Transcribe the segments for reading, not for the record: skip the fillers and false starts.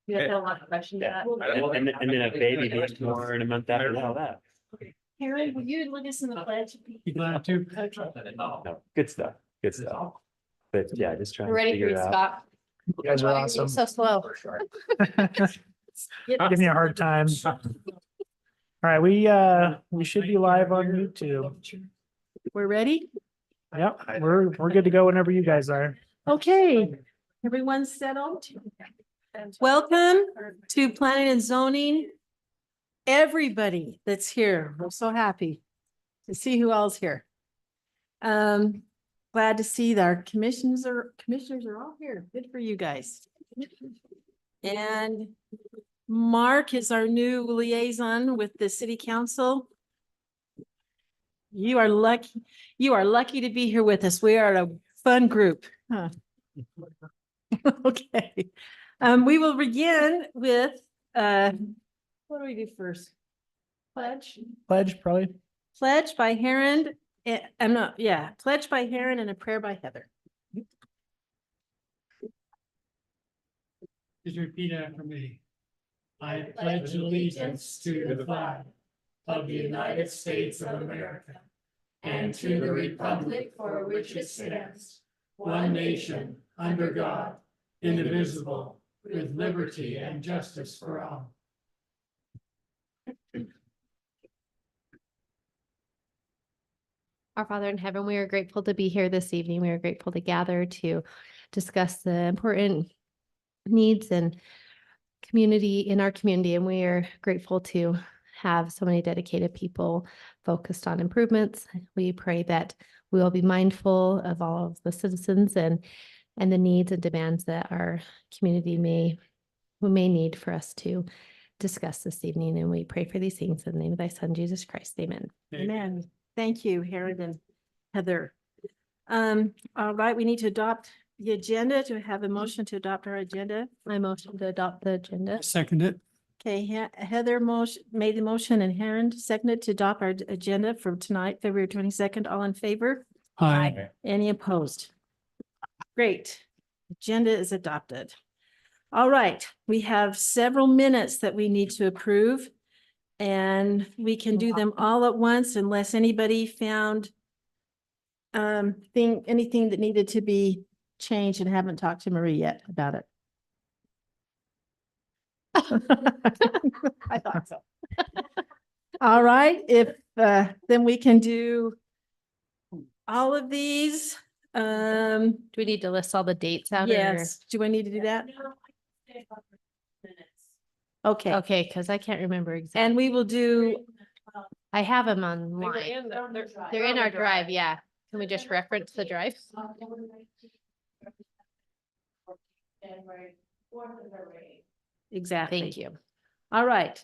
You guys had a lot of questions. Yeah. That. And then a baby being born a month after all that. Karen, will you lead us in the pledge? You glad to? No, good stuff, good stuff. But yeah, just trying We're to ready for figure you, out. Scott. You guys are Why awesome. So slow. Give me a hard time. All right, we should be live on YouTube. We're ready? Yep, we're good to go whenever you guys are. Okay, everyone's settled. Welcome to Planning and Zoning. Everybody that's here, we're so happy to see who all's here. Glad to see that our commissioners are all here. Good for you guys. And Mark is our new liaison with the city council. You are lucky to be here with us. We are a fun group. Huh. Okay. We will begin with, what do we do first? Pledge? Pledge, probably. Pledge by Heron. Pledge by Heron and a prayer by Heather. Just repeat after me. I pledge allegiance to the flag of the United States of America and to the republic for which it stands, one nation, under God, indivisible, with liberty and justice for all. Our Father in heaven, we are grateful to be here this evening. We are grateful to gather to discuss the important needs and community in our community. And we are grateful to have so many dedicated people focused on improvements. We pray that we will be mindful of all of the citizens and the needs and demands that our community may need for us to discuss this evening. And we pray for these things in the name of thy son, Jesus Christ. Amen. Amen. Thank you, Heron and Heather. All right, we need to adopt the agenda. To have a motion to adopt our agenda. I motion to adopt the agenda. Second it. Okay, Heather made the motion and Heron seconded to adopt our agenda for tonight, February 22nd. All in favor? Aye. Any opposed? Great. Agenda is adopted. All right, we have several minutes that we need to approve. And we can do them all at once unless anybody found anything that needed to be changed and haven't talked to Marie yet about it. I thought so. All right, if then we can do all of these. Do we need to list all the dates out? Yes, do I need to do that? Okay, Okay, because I can't remember exactly. and we will do, I have them online. They're in our drive, yeah. Can we just reference the drive? exactly. Thank you. All right.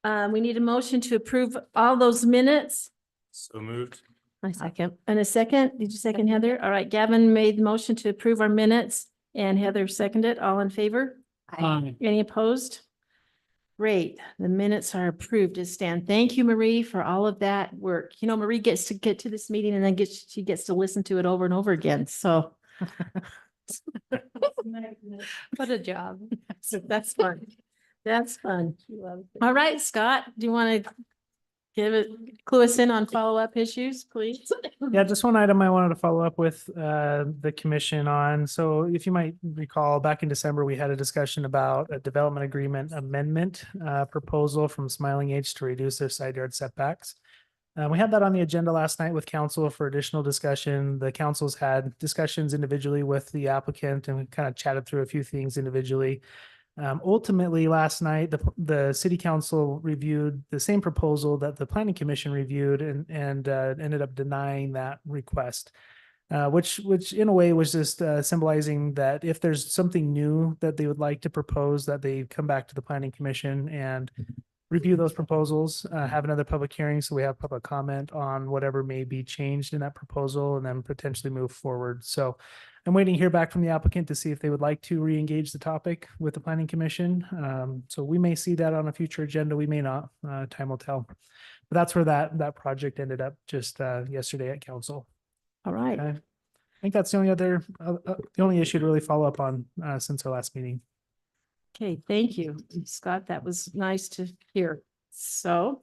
We need a motion to approve all those minutes. So moved. I second. And a second, did you second Heather? All right, Gavin made the motion to approve our minutes and Heather seconded. All in favor? Aye. Any opposed? Great, the minutes are approved as stand. Thank you, Marie, for all of that work. You know, Marie gets to get to this meeting and then she gets to listen to it over and over again, so. What a job. So that's fun. That's fun. All right, Scott, do you want to clue us in on follow-up issues, please? Yeah, just one item I wanted to follow up with the commission on. So if you might recall, back in December, we had a discussion about a development agreement amendment proposal from Smiling Age to reduce their side yard setbacks. We had that on the agenda last night with council for additional discussion. The councils had discussions individually with the applicant and we kind of chatted through a few things individually. Ultimately, last night, the city council reviewed the same proposal that the planning commission reviewed and ended up denying that request, which in a way was just symbolizing that if there's something new that they would like to propose, that they come back to the planning commission and review those proposals, have another public hearing. So we have public comment on whatever may be changed in that proposal and then potentially move forward. So I'm waiting to hear back from the applicant to see if they would like to re-engage the topic with the planning commission. So we may see that on a future agenda. We may not, time will tell. But that's where that project ended up just yesterday at council. All right. Okay. I think that's the only issue to really follow up on since our last meeting. Okay, thank you, Scott. That was nice to hear. So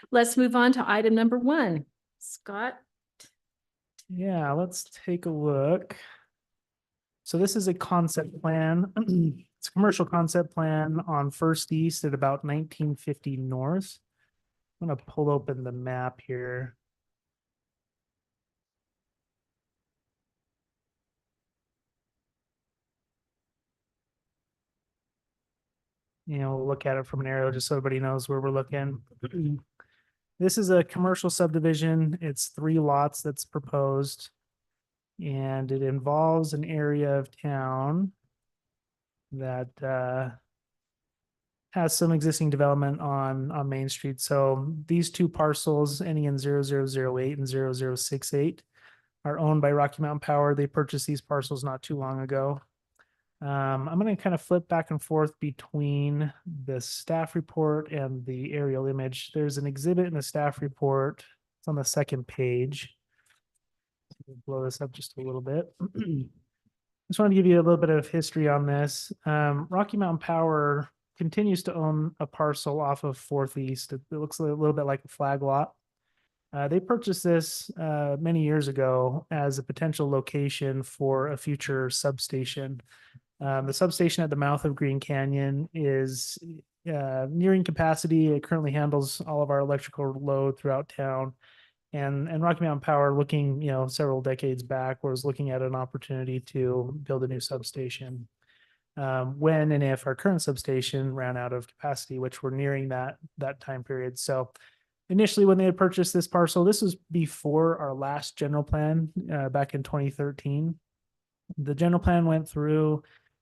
let's move on to item number 1. Scott? Yeah, let's take a look. So this is a concept plan. It's a commercial concept plan on First East at about 1950 North. I'm gonna pull open the map here. We'll look at it from an arrow just so everybody knows where we're looking. This is a commercial subdivision. It's 3 lots that's proposed. And it involves an area of town that has some existing development on Main Street. So these 2 parcels ending in 0008 and 0068 are owned by Rocky Mountain Power. They purchased these parcels not too long ago. I'm going to kind of flip back and forth between the staff report and the aerial image. There's an exhibit in the staff report. It's on the 2nd page. Blow this up just a little bit. Just wanted to give you a little bit of history on this. Rocky Mountain Power continues to own a parcel off of 4th East. It looks a little bit like a flag lot. They purchased this many years ago as a potential location for a future substation. The substation at the mouth of Green Canyon is nearing capacity. It currently handles all of our electrical load throughout town. And Rocky Mountain Power, looking, several decades back, was looking at an opportunity to build a new substation. When and if our current substation ran out of capacity, which we're nearing that time period. So initially, when they had purchased this parcel, this was before our last general plan back in 2013. The general plan went through,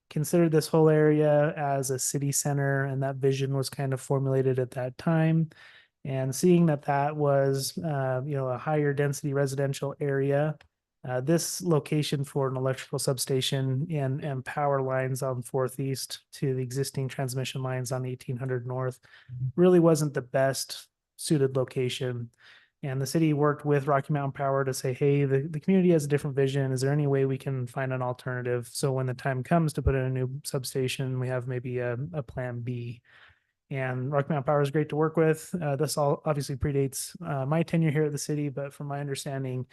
considered this whole area as a city center, and that vision was kind of formulated at that time. And seeing that was, a higher density residential area, this location for an electrical substation and power lines on 4th East to the existing transmission lines on 1800 North really wasn't the best suited location. And the city worked with Rocky Mountain Power to say, hey, the community has a different vision. Is there any way we can find an alternative? So when the time comes to put in a new substation, we have maybe a plan B. And Rocky Mountain Power is great to work with. This all obviously predates my tenure here at the city, but from my understanding,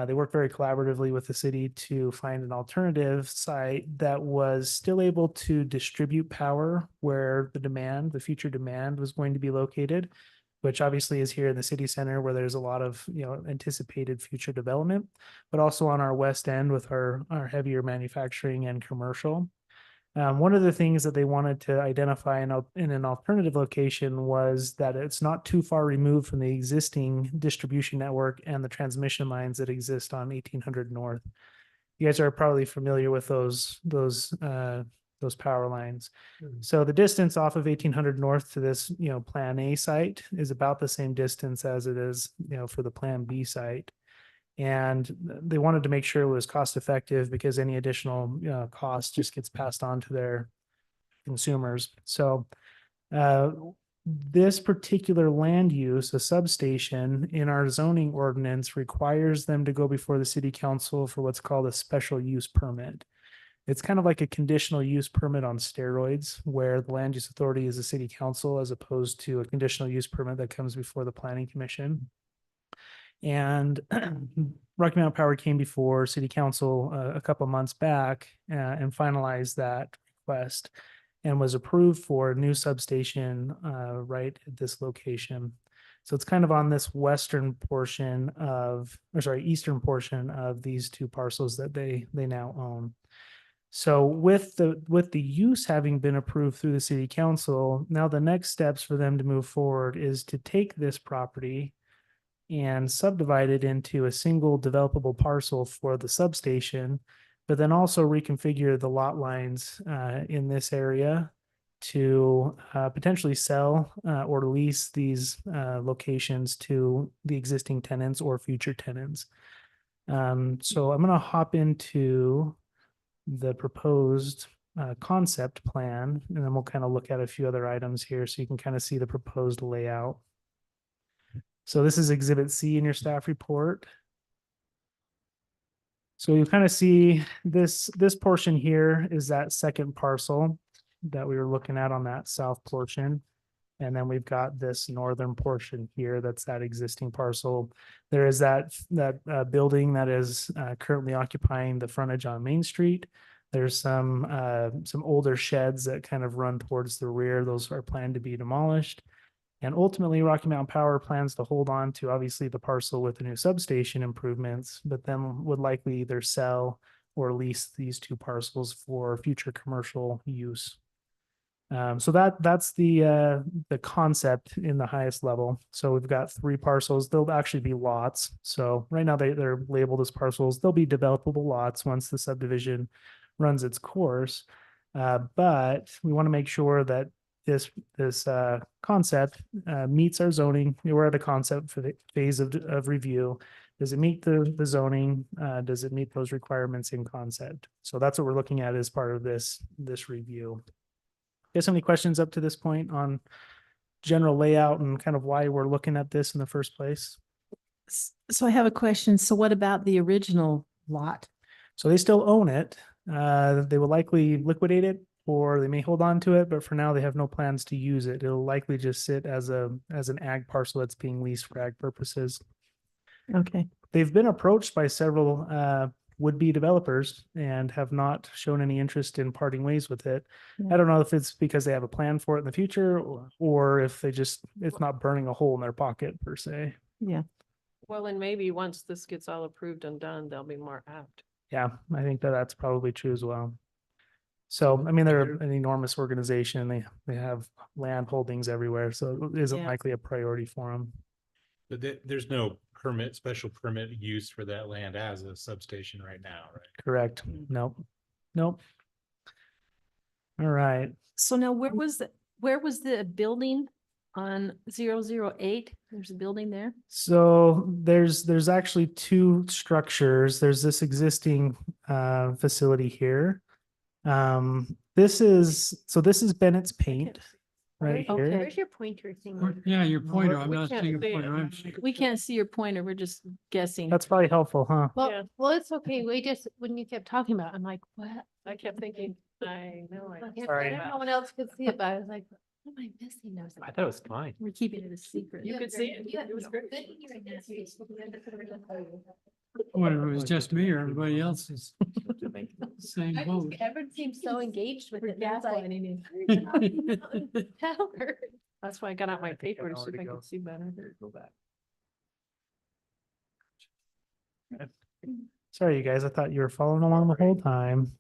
they work very collaboratively with the city to find an alternative site that was still able to distribute power where the future demand was going to be located, which obviously is here in the city center where there's a lot of anticipated future development, but also on our west end with our heavier manufacturing and commercial. One of the things that they wanted to identify in an alternative location was that it's not too far removed from the existing distribution network and the transmission lines that exist on 1800 North. You guys are probably familiar with those power lines. So the distance off of 1800 North to this, Plan A site is about the same distance as it is, for the Plan B site. And they wanted to make sure it was cost effective because any additional cost just gets passed on to their consumers. So this particular land use, a substation in our zoning ordinance, requires them to go before the city council for what's called a special use permit. It's kind of like a conditional use permit on steroids, where the land use authority is the city council as opposed to a conditional use permit that comes before the planning commission. And Rocky Mountain Power came before city council a couple months back and finalized that request and was approved for a new substation right at this location. So it's kind of on this eastern portion of these 2 parcels that they now own. So with the use having been approved through the city council, now the next steps for them to move forward is to take this property and subdivide it into a single developable parcel for the substation, but then also reconfigure the lot lines in this area to potentially sell or lease these locations to the existing tenants or future tenants. So I'm going to hop into the proposed concept plan, and then we'll kind of look at a few other items here so you can kind of see the proposed layout. So this is Exhibit C in your staff report. So you kind of see this portion here is that second parcel. that we were looking at on that south portion. And then we've got this northern portion here, that's that existing parcel. There is that building that is currently occupying the frontage on Main Street. There's some older sheds that kind of run towards the rear. Those are planned to be demolished. And ultimately, Rocky Mountain Power plans to hold on to obviously the parcel with the new substation improvements, but then would likely either sell or lease these two parcels for future commercial use. So that's the concept in the highest level. So we've got 3 parcels. They'll actually be lots. So right now they're labeled as parcels. They'll be developable lots once the subdivision runs its course. But we want to make sure that this concept meets our zoning. We're at a concept for the phase of review. Does it meet the zoning? Does it meet those requirements in concept? So that's what we're looking at as part of this review. Guys, any questions up to this point on general layout and kind of why we're looking at this in the first place? So I have a question. So what about the original lot? So they still own it. They will likely liquidate it, or they may hold on to it, but for now they have no plans to use it. It'll likely just sit as an ag parcel that's being leased for ag purposes. Okay. They've been approached by several would-be developers and have not shown any interest in parting ways with it. Yeah. I don't know if it's because they have a plan for it in the future, or if it's not burning a hole in their pocket per se. Yeah. Well, and maybe once this gets all approved and done, they'll be more apt. Yeah, I think that's probably true as well. So, I mean, they're an enormous organization. They have land holdings everywhere, so it isn't Yeah. likely a priority for them. But there's no special permit use for that land as a substation right now, right? Correct. Nope. Nope. All right. So now where was the building on 008? There's a building there? So there's actually 2 structures. There's this existing facility here. This is Bennett's Paint right Okay. here. Where's your pointer thing? Yeah, your pointer, I'm we not can't seeing a see it. pointer, I'm seeing. We can't see your pointer. We're just guessing. That's probably helpful, huh? Yeah. Well, it's okay. When you kept talking about, it, I'm like, what? I kept thinking, I know. I don't Sorry. know no one else could see it, but I was like, what am I missing? I was I like, thought it was fine. We're keeping it a secret. You could see it. It was great. Whether it was just me or everybody else is same boat. Everyone seems so engaged with it. That's like, power. That's why I got out my paper to see if I Already go. could see better. Go back. Sorry, you guys. I thought you were following along the whole time.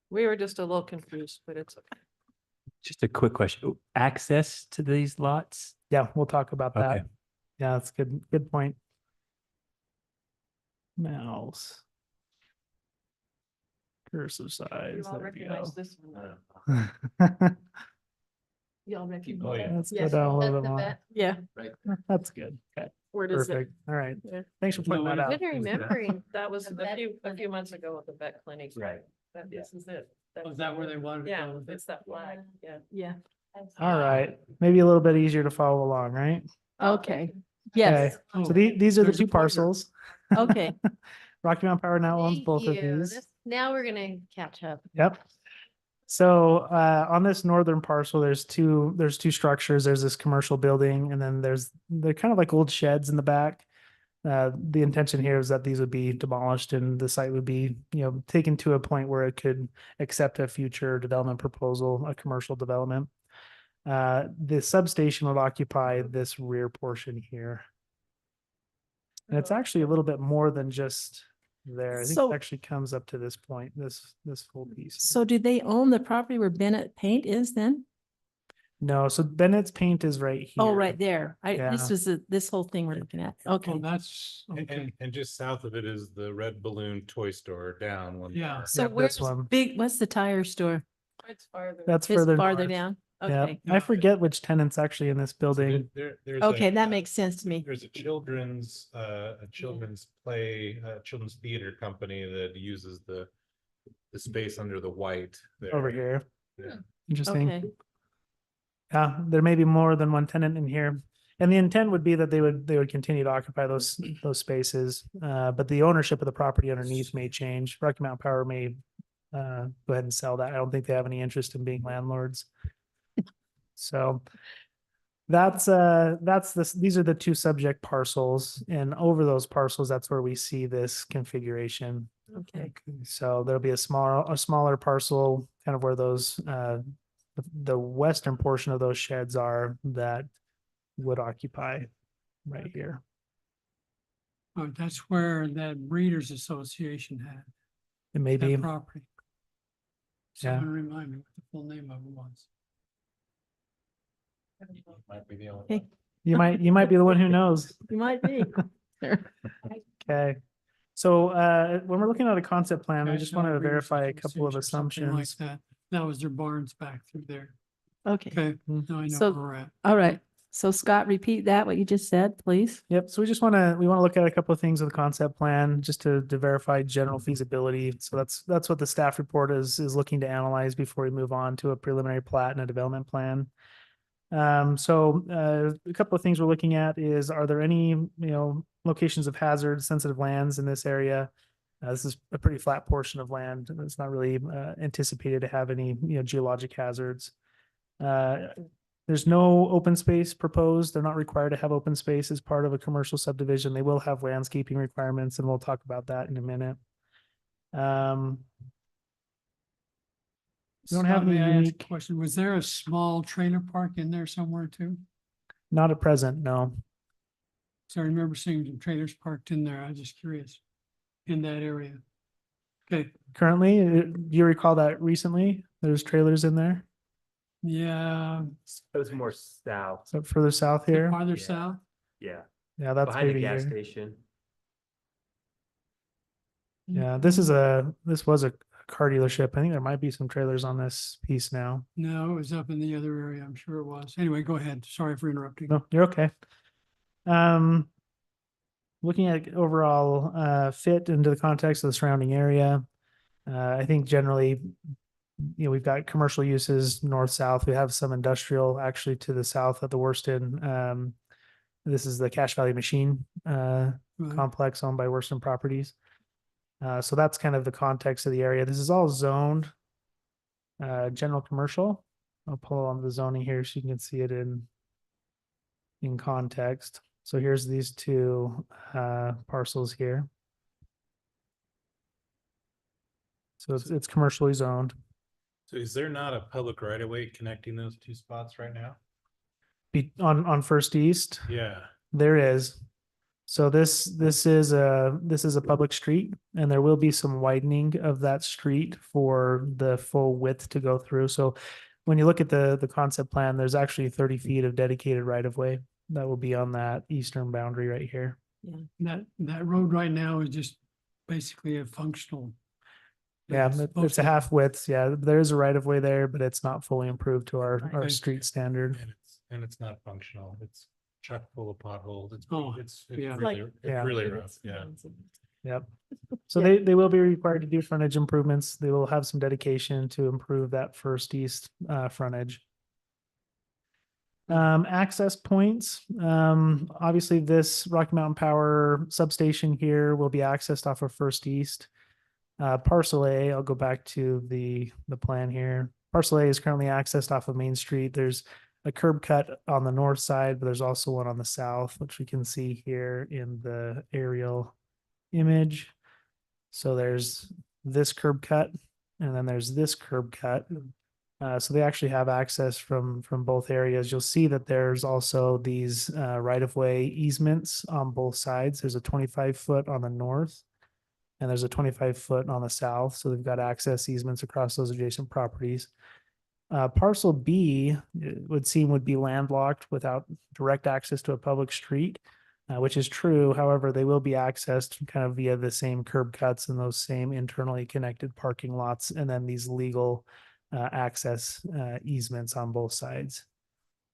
We were just a little confused, but it's okay. Just a quick question. Access to these lots? Yeah, we'll talk about that. Okay. Yeah, that's good. Good point. Mouse. Cursor You size. all There we go. recognize this one. You all Oh, recognize. yeah. Let's go Yes, down a That's little the bit more. bet. Yeah, That's good. Okay, where does it? perfect. All right. Yeah. Thanks for pointing that out. Good at remembering. That was The a vet few clinic. months ago at the vet clinic. Right. That Yeah. this is it. Was that where they wanted to Yeah, go with it? it's that flag, yeah. Yeah. All right. Maybe a little bit easier to follow along, right? Okay. Yes. Okay. So these are the There's a 2 pointer. parcels. Okay. Rocky Mountain Power now owns Thank both of you. these. Now we're gonna catch up. Yep. So on this northern parcel, there's two structures. There's this commercial building, and then they're kind of like old sheds in the back. The intention here is that these would be demolished and the site would be, taken to a point where it could accept a future development proposal, a commercial development. The substation would occupy this rear portion here. And it's actually a little bit more than just there. I think So- it actually comes up to this point, this full piece. So do they own the property where Bennett Paint is then? No, so Bennett's Paint is right here. Oh, right there. This Yeah. is this whole thing we're looking at. Okay. Oh, that's, okay. And just south of it is the Red Balloon Toy Store down one. Yeah. more. So Yep, where's this one. what's the tire store? It's farther. That's It's further. farther north. down? Yeah, Okay. I forget which tenant's actually in this building. There's Okay, that a- makes sense to me. There's a children's children's theater company that uses the space under the white there. Over here. Yeah. Interesting. Okay. Yeah, there may be more than one tenant in here. And the intent would be that they would continue to occupy those spaces, but the ownership of the property underneath may change. Rocky Mountain Power may go ahead and sell that. I don't think they have any interest in being landlords. So these are the two subject parcels, and over those parcels, that's where we see this configuration. Okay. So there'll be a smaller parcel, kind of where those the western portion of those sheds are that would occupy right here. Oh, that's where that Breeders Association had It may be, that property. Yeah. Someone remind me what the full name of it was. Might be the only Okay. one. you might be the one who knows. You might be. Okay. So when we're looking at a concept plan, we Guys just know want to Breeders verify a couple of Association or something like assumptions. that. That was their barns back through there. Okay, Okay, Mm. now I know So- where we're at. all right. So Scott, repeat that, what you just said, please. Yep. So we want to look at a couple of things with the concept plan just to verify general feasibility. So that's what the staff report is looking to analyze before we move on to a preliminary plat and a development plan. So a couple of things we're looking at is, are there any, locations of hazard sensitive lands in this area? This is a pretty flat portion of land, and it's not really anticipated to have any, geologic hazards. There's no open space proposed. They're not required to have open space as part of a commercial subdivision. They will have landscaping requirements, and we'll talk about that in a minute. We don't have Scott, any may I ask a unique, question? Was there a small trailer park in there somewhere too? not at present, no. So I remember seeing some trailers parked in there. I was just curious in that area. Okay, Currently, do you recall that recently? There's trailers in there? yeah, It was more south. So further south here? farther Yeah. south. Yeah. Yeah, that's Behind the maybe gas here. station. Yeah, this was a car dealership. I think there might be some trailers on this piece now. No, it was up in the other area. I'm sure it was. Anyway, go ahead. Sorry for interrupting. No, you're okay. Looking at overall fit into the context of the surrounding area, I think generally, we've got commercial uses north south. We have some industrial actually to the south at the Worston. This is the Cache Valley Machine Right. complex owned by Worston Properties. So that's kind of the context of the area. This is all zoned general commercial. I'll pull on the zoning here so you can see it in context. So here's these two parcels here. So it's commercially zoned. So is there not a public right of way connecting those two spots right now? On First East, Yeah. there is. So this is a public street, and there will be some widening of that street for the full width to go through. So when you look at the concept plan, there's actually 30 feet of dedicated right of way that will be on that eastern boundary right here. That road right now is just basically a functional. Yeah, it's it's supposed a to- half width. Yeah, there is a right of way there, but it's not fully improved to our Okay. street standard. And it's not functional. It's chock full of potholes. Oh, It's yeah. really, Yeah. it's really rough. Yeah. Yep. So Yeah. they will be required to do frontage improvements. They will have some dedication to improve that First East frontage. Access points. Obviously this Rocky Mountain Power substation here will be accessed off of First East. Parcel A, I'll go back to the plan here. Parcel A is currently accessed off of Main Street. There's a curb cut on the north side, but there's also one on the south, which we can see here in the aerial image. So there's this curb cut, and then there's this curb cut. So they actually have access from both areas. You'll see that there's also these right-of-way easements on both sides. There's a 25-foot on the north, and there's a 25-foot on the south. So they've got access easements across those adjacent properties. Parcel B would be landlocked without direct access to a public street, which is true. However, they will be accessed kind of via the same curb cuts and those same internally connected parking lots, and then these legal access easements on both sides.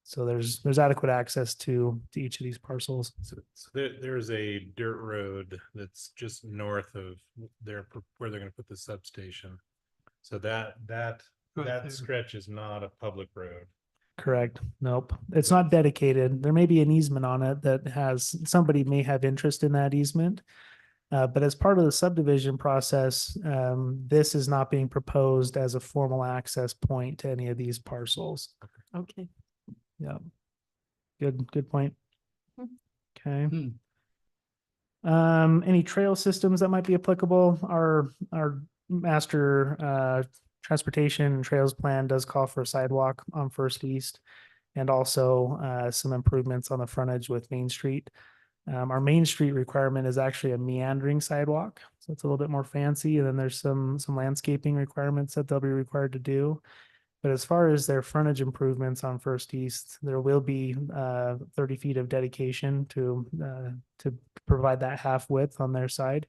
So there's adequate access to each of these parcels. So there's a dirt road that's just north of where they're gonna put the substation. So that Right there. stretch is not a public road. Correct. Nope. It's not dedicated. There may be an easement on it that has, somebody may have interest in that easement. But as part of the subdivision process, this is not being proposed as a formal access point to any of these parcels. Okay. Yeah. Good point. Hmm. Okay. Hmm. Any trail systems that might be applicable? Our master transportation and trails plan does call for a sidewalk on First East and also some improvements on the frontage with Main Street. Our Main Street requirement is actually a meandering sidewalk, so it's a little bit more fancy. And then there's some landscaping requirements that they'll be required to do. But as far as their frontage improvements on First East, there will be 30 feet of dedication to provide that half width on their side,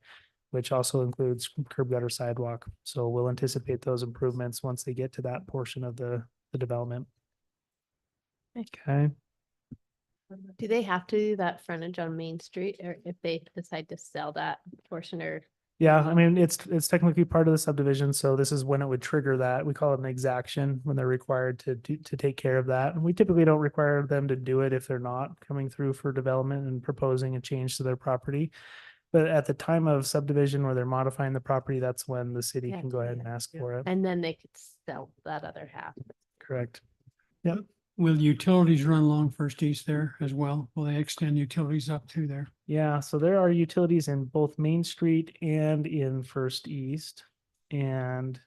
which also includes curb gutter sidewalk. So we'll anticipate those improvements once they get to that portion of the development. Okay. Do they have to do that frontage on Main Street or if they decide to sell that portion or? Yeah, I mean, it's technically part of the subdivision, so this is when it would trigger that. We call it an exaction when they're required to take care of that. And we typically don't require them to do it if they're not coming through for development and proposing a change to their property. But at the time of subdivision where they're modifying the property, that's when the city Yeah, can go ahead and ask for it. And then they could sell that other half. Correct. Will utilities run along First East there as well? Will they extend utilities up through there? Yeah, so there are utilities in both Main Street and in First East. And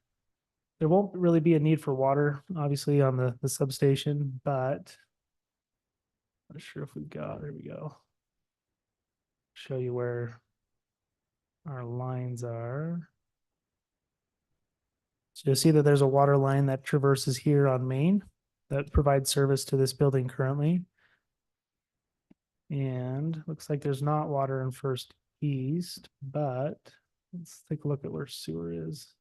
there won't really be a need for water, obviously, on the substation, but not sure if we've got, there we go. Show you where our lines are. So you'll see that there's a water line that traverses here on Main that provides service to this building currently. And looks like there's not water in First East, but let's take a look at where sewer is.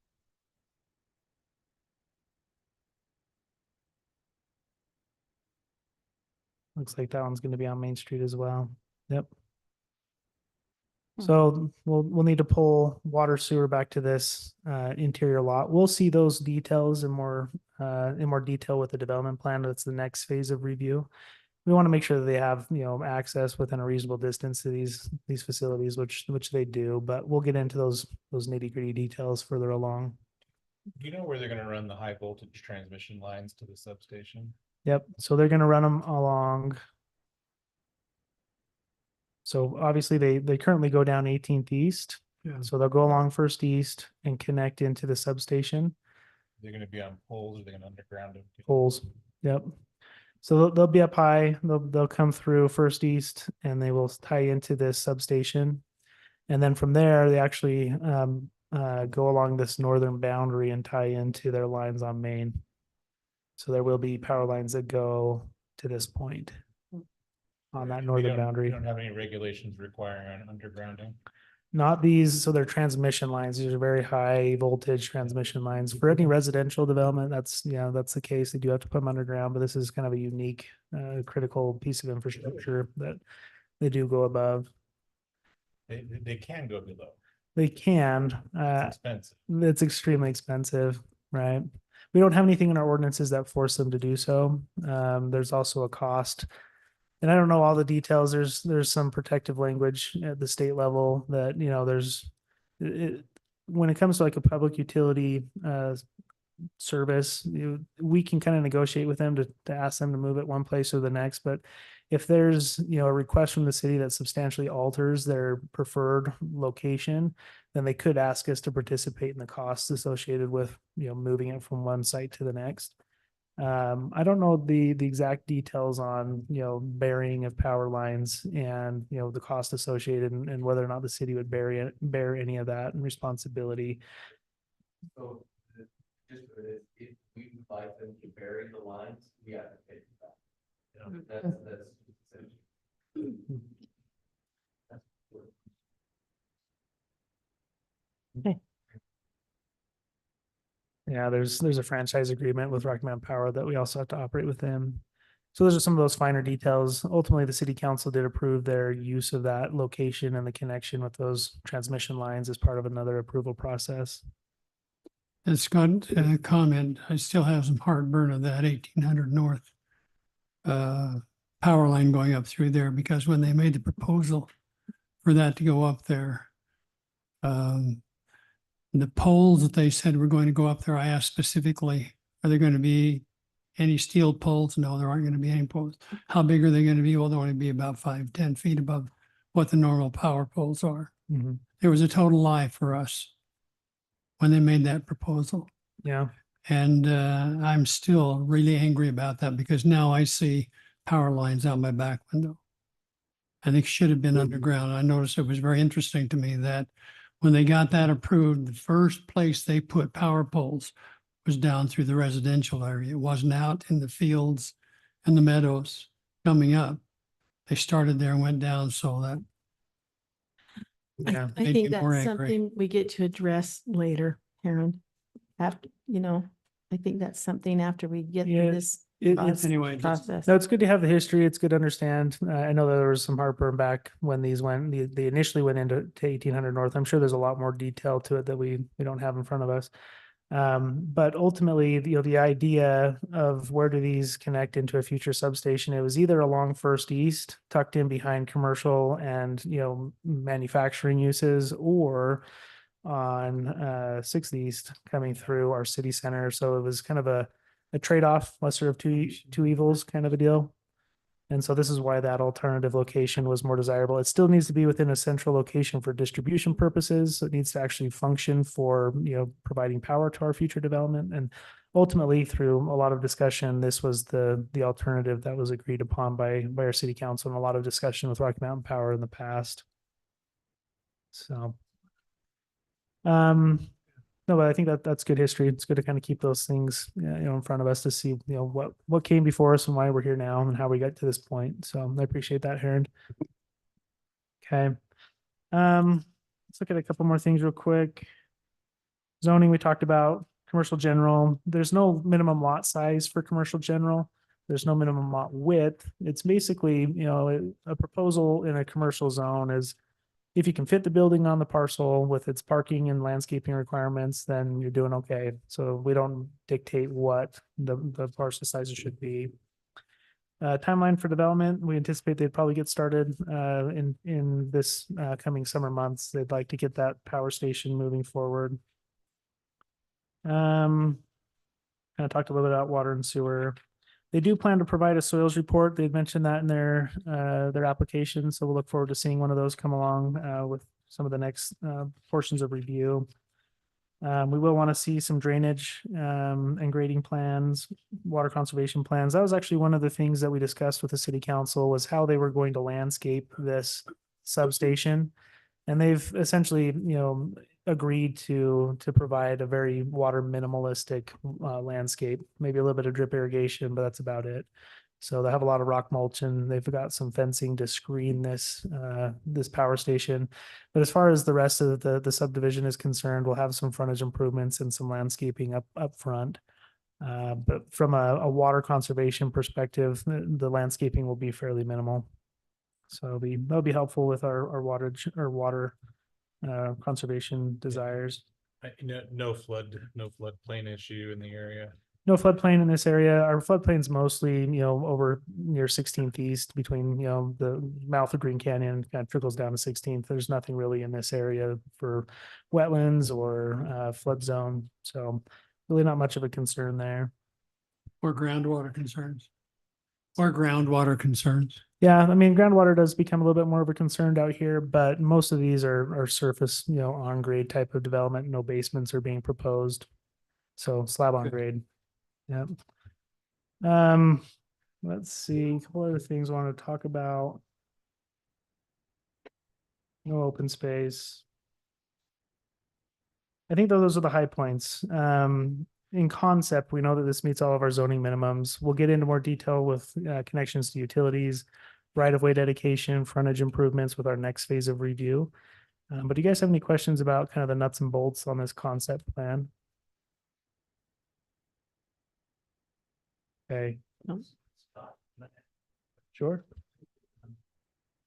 Looks like that one's going to be on Main Street as well. Yep. So we'll need to pull water sewer back to this interior lot. We'll see those details in more detail with the development plan. That's the next phase of review. We want to make sure that they have, access within a reasonable distance to these facilities, which they do, but we'll get into those nitty-gritty details further along. Do you know where they're gonna run the high voltage transmission lines to the substation? Yep, so they're gonna run them along. So obviously they currently go down 18th East. Yeah. So they'll go along First East and connect into the substation. They're gonna be on poles or they're gonna underground them? Poles. Yep. So they'll be up high. They'll come through First East and they will tie into this substation. And then from there, they actually go along this northern boundary and tie into their lines on Main. So there will be power lines that go to this point on that northern boundary. You don't have any regulations requiring undergrounding? Not these, so they're transmission lines. These are very high voltage transmission lines. For any residential development, that's the case. They do have to put them underground, but this is kind of a unique, critical piece of infrastructure that they do go above. They can go below. They can. It's expensive. It's extremely expensive, right? We don't have anything in our ordinances that force them to do so. There's also a cost. And I don't know all the details. There's some protective language at the state level that, when it comes to like a public utility service, we can kind of negotiate with them to ask them to move it one place or the next. But if there's, a request from the city that substantially alters their preferred location, then they could ask us to participate in the costs associated with, moving it from one site to the next. I don't know the exact details on, burying of power lines and, the cost associated and whether or not the city would bear any of that responsibility. So just for this, if we would like them to bury the lines, we have to pay for that. That's essentially. Yeah, there's a franchise agreement with Rocky Mountain Power that we also have to operate with them. So those are some of those finer details. Ultimately, the city council did approve their use of that location and the connection with those transmission lines as part of another approval process. And Scott, comment, I still have some heartburn of that 1800 north power line going up through there, because when they made the proposal for that to go up there, the poles that they said were going to go up there, I asked specifically, are there going to be any steel poles? No, there aren't going to be any poles. How big are they going to be? Well, they'll only be about 5-10 feet above what the normal power poles are. Mhm. It was a total lie for us when they made that proposal. Yeah. And I'm still really angry about that, because now I see power lines out my back window. And it should have been underground. I noticed it was very interesting to me that when they got that approved, the first place they put power poles was down through the residential area. It wasn't out in the fields and the meadows coming up. They started there and went down, so that Yeah. I made think me more that's angry. something we get to address later, Karen. After, I think that's something after we get Yeah, through this it's Anyway, just process. no, it's good to have the history. It's good to understand. I know there was some heartburn back when these they initially went into 1800 North. I'm sure there's a lot more detail to it that we don't have in front of us. But ultimately, the idea of where do these connect into a future substation, it was either along First East, tucked in behind commercial and, manufacturing uses, or on Sixth East coming through our city center. So it was kind of a trade-off, lesser of two evils kind of a deal. And so this is why that alternative location was more desirable. It still needs to be within a central location for distribution purposes. So it needs to actually function for, providing power to our future development. And ultimately, through a lot of discussion, this was the alternative that was agreed upon by our city council, and a lot of discussion with Rocky Mountain Power in the past. So no, but I think that's good history. It's good to kind of keep those things, in front of us to see, what came before us and why we're here now and how we got to this point. So I appreciate that, Heron. Okay. Let's look at a couple more things real quick. Zoning, we talked about. Commercial general. There's no minimum lot size for commercial general. There's no minimum lot width. It's basically, a proposal in a commercial zone is, if you can fit the building on the parcel with its parking and landscaping requirements, then you're doing okay. So we don't dictate what the parcel sizes should be. Timeline for development, we anticipate they'd probably get started in this coming summer months. They'd like to get that power station moving forward. Kind of talked a little bit about water and sewer. They do plan to provide a soils report. They've mentioned that in their application, so we'll look forward to seeing one of those come along with some of the next portions of review. We will want to see some drainage and grading plans, water conservation plans. That was actually one of the things that we discussed with the city council, was how they were going to landscape this substation. And they've essentially, agreed to provide a very water minimalistic landscape, maybe a little bit of drip irrigation, but that's about it. So they have a lot of rock mulch, and they've got some fencing to screen this power station. But as far as the rest of the subdivision is concerned, we'll have some frontage improvements and some landscaping up front. But from a water conservation perspective, the landscaping will be fairly minimal. So that'll be helpful with our water conservation desires. No floodplain issue in the area. No floodplain in this area. Our floodplain's mostly, over near 16th East, between, the mouth of Green Canyon, kind of trickles down to 16th. There's nothing really in this area for wetlands or flood zone. So really not much of a concern there. Or groundwater concerns. Yeah, I mean, groundwater does become a little bit more of a concern out here, but most of these are surface, on grade type of development. No basements are being proposed. So slab on Good. grade. Yeah. Let's see, a couple other things I want to talk about. No open space. I think those are the high points. In concept, we know that this meets all of our zoning minimums. We'll get into more detail with connections to utilities, right-of-way dedication, frontage improvements with our next phase of review. But do you guys have any questions about kind of the nuts and bolts on this concept plan? Okay, sure.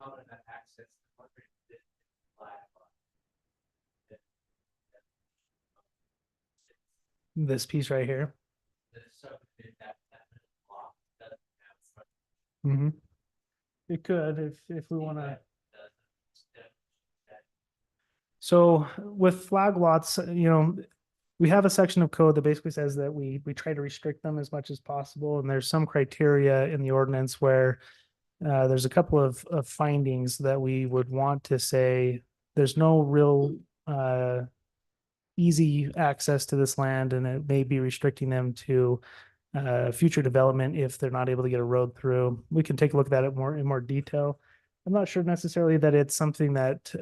How would that access the corporate flag? This piece right here. The subdivision that block doesn't have front Mhm. It could, if we want to. So with flag lots, we have a section of code that basically says that we try to restrict them as much as possible. And there's some criteria in the ordinance where there's a couple of findings that we would want to say there's no real easy access to this land, and it may be restricting them to future development if they're not able to get a road through. We can take a look at that in more detail. I'm not sure necessarily that it's something that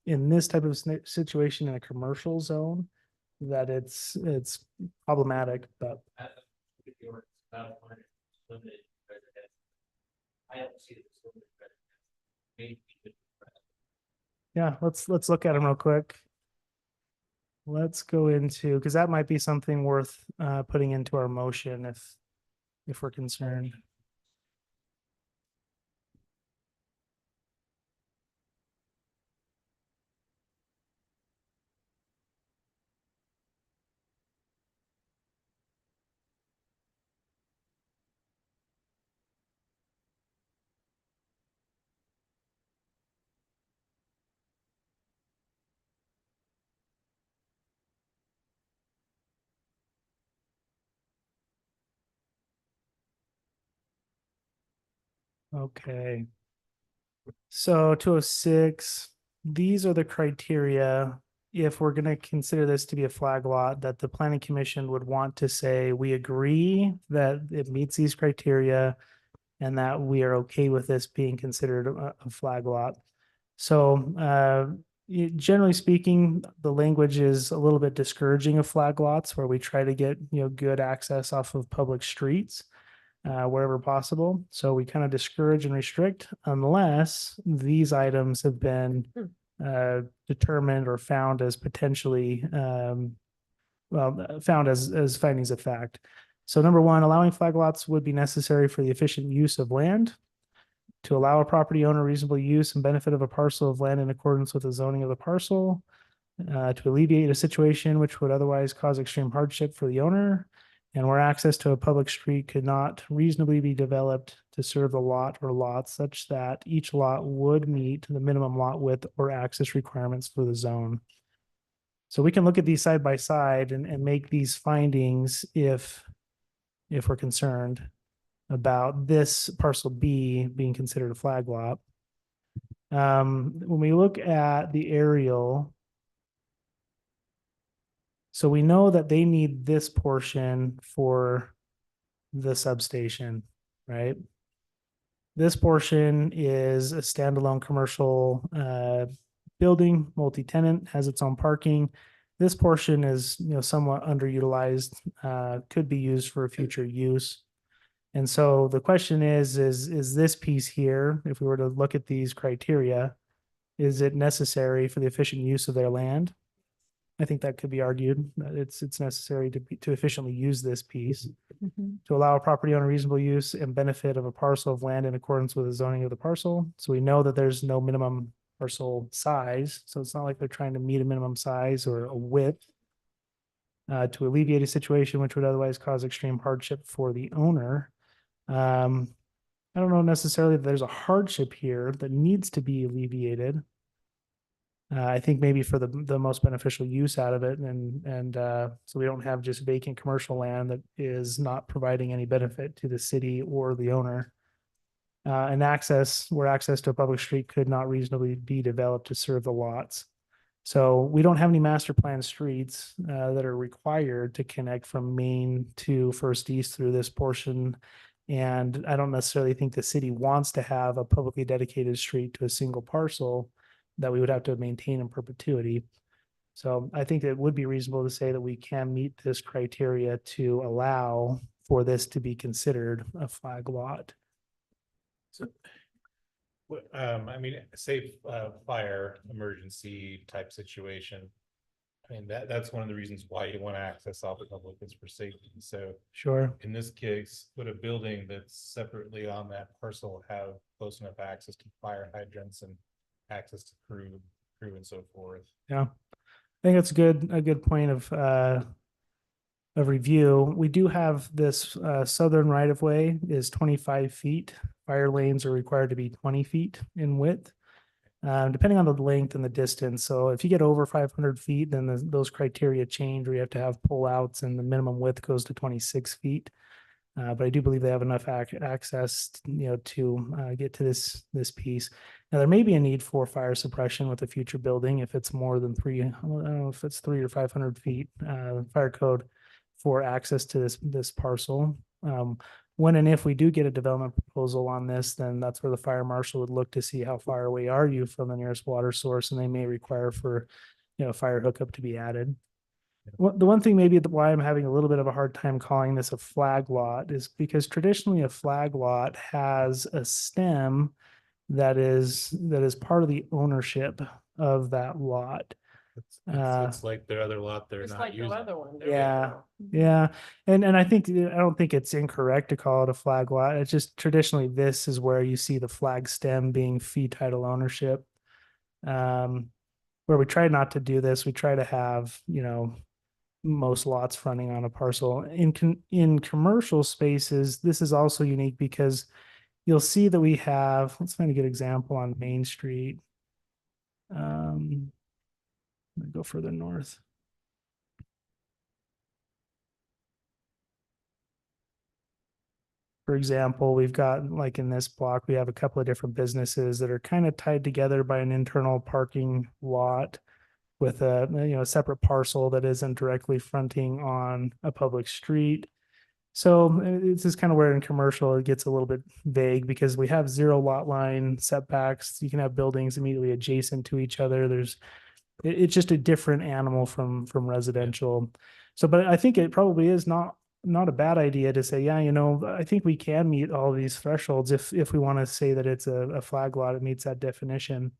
in this type of situation in a commercial zone, that it's problematic, but Limited residential. I don't see this limited residential. Maybe we could- yeah, let's look at them real quick. Let's go into, because that might be something worth putting into our motion if we're concerned. Okay. So 206, these are the criteria, if we're gonna consider this to be a flag lot, that the planning commission would want to say, we agree that it meets these criteria and that we are okay with this being considered a flag lot. So generally speaking, the language is a little bit discouraging of flag lots where we try to get, good access off of public streets wherever possible. So we kind of discourage and restrict unless these items have been determined or found as potentially found as findings of fact. So number one, allowing flag lots would be necessary for the efficient use of land. To allow a property owner reasonable use and benefit of a parcel of land in accordance with the zoning of the parcel. To alleviate a situation which would otherwise cause extreme hardship for the owner. And where access to a public street could not reasonably be developed to serve the lot or lots such that each lot would meet the minimum lot width or access requirements for the zone. So we can look at these side by side and make these findings if we're concerned about this parcel B being considered a flag lot. When we look at the aerial, so we know that they need this portion for the substation, right? This portion is a standalone commercial building, multi-tenant, has its own parking. This portion is, somewhat underutilized, could be used for future use. And so the question is this piece here, if we were to look at these criteria, is it necessary for the efficient use of their land? I think that could be argued that it's necessary to efficiently use this piece. To allow a property owner reasonable use and benefit of a parcel of land in accordance with the zoning of the parcel. So we know that there's no minimum parcel size. So it's not like they're trying to meet a minimum size or a width. To alleviate a situation which would otherwise cause extreme hardship for the owner. I don't know necessarily that there's a hardship here that needs to be alleviated. I think maybe for the most beneficial use out of it, and so we don't have just vacant commercial land that is not providing any benefit to the city or the owner. And where access to a public street could not reasonably be developed to serve the lots. So we don't have any master plan streets that are required to connect from Main to First East through this portion. And I don't necessarily think the city wants to have a publicly dedicated street to a single parcel that we would have to maintain in perpetuity. So I think it would be reasonable to say that we can meet this criteria to allow for this to be considered a flag lot. Say fire emergency type situation. I mean, that's one of the reasons why you want to access off the public is for safety. So Sure. in this case, would a building that's separately on that parcel have close enough access to fire hydrants and access to crew and so forth? Yeah, I think that's a good point of of review, we do have this southern right of way is 25 feet. Fire lanes are required to be 20 feet in width, depending on the length and the distance. So if you get over 500 feet, then those criteria change. We have to have pullouts, and the minimum width goes to 26 feet. But I do believe they have enough access, to get to this piece. Now, there may be a need for fire suppression with a future building if it's more than I don't know if it's 300 or 500 feet, fire code for access to this parcel. When and if we do get a development proposal on this, then that's where the fire marshal would look to see how far away are you from the nearest water source, and they may require for, fire hookup to be added. The one thing maybe why I'm having a little bit of a hard time calling this a flag lot is because traditionally a flag lot has a stem that is part of the ownership of that lot. It's like their other lot they're Just not like the using. other one. Yeah, yeah. And I don't think it's incorrect to call it a flag lot. It's just traditionally this is where you see the flag stem being fee title ownership. Where we try not to do this, we try to have, most lots fronting on a parcel. In commercial spaces, this is also unique because you'll see that we have, let's find a good example on Main Street. I'm gonna go further north. For example, we've got, like in this block, we have a couple of different businesses that are kind of tied together by an internal parking lot with a separate parcel that isn't directly fronting on a public street. So this is kind of where in commercial it gets a little bit vague because we have 0 lot line setbacks. You can have buildings immediately adjacent to each other. It's just a different animal from residential. So, but I think it probably is not a bad idea to say, yeah, I think we can meet all these thresholds if we want to say that it's a flag lot, it meets that definition.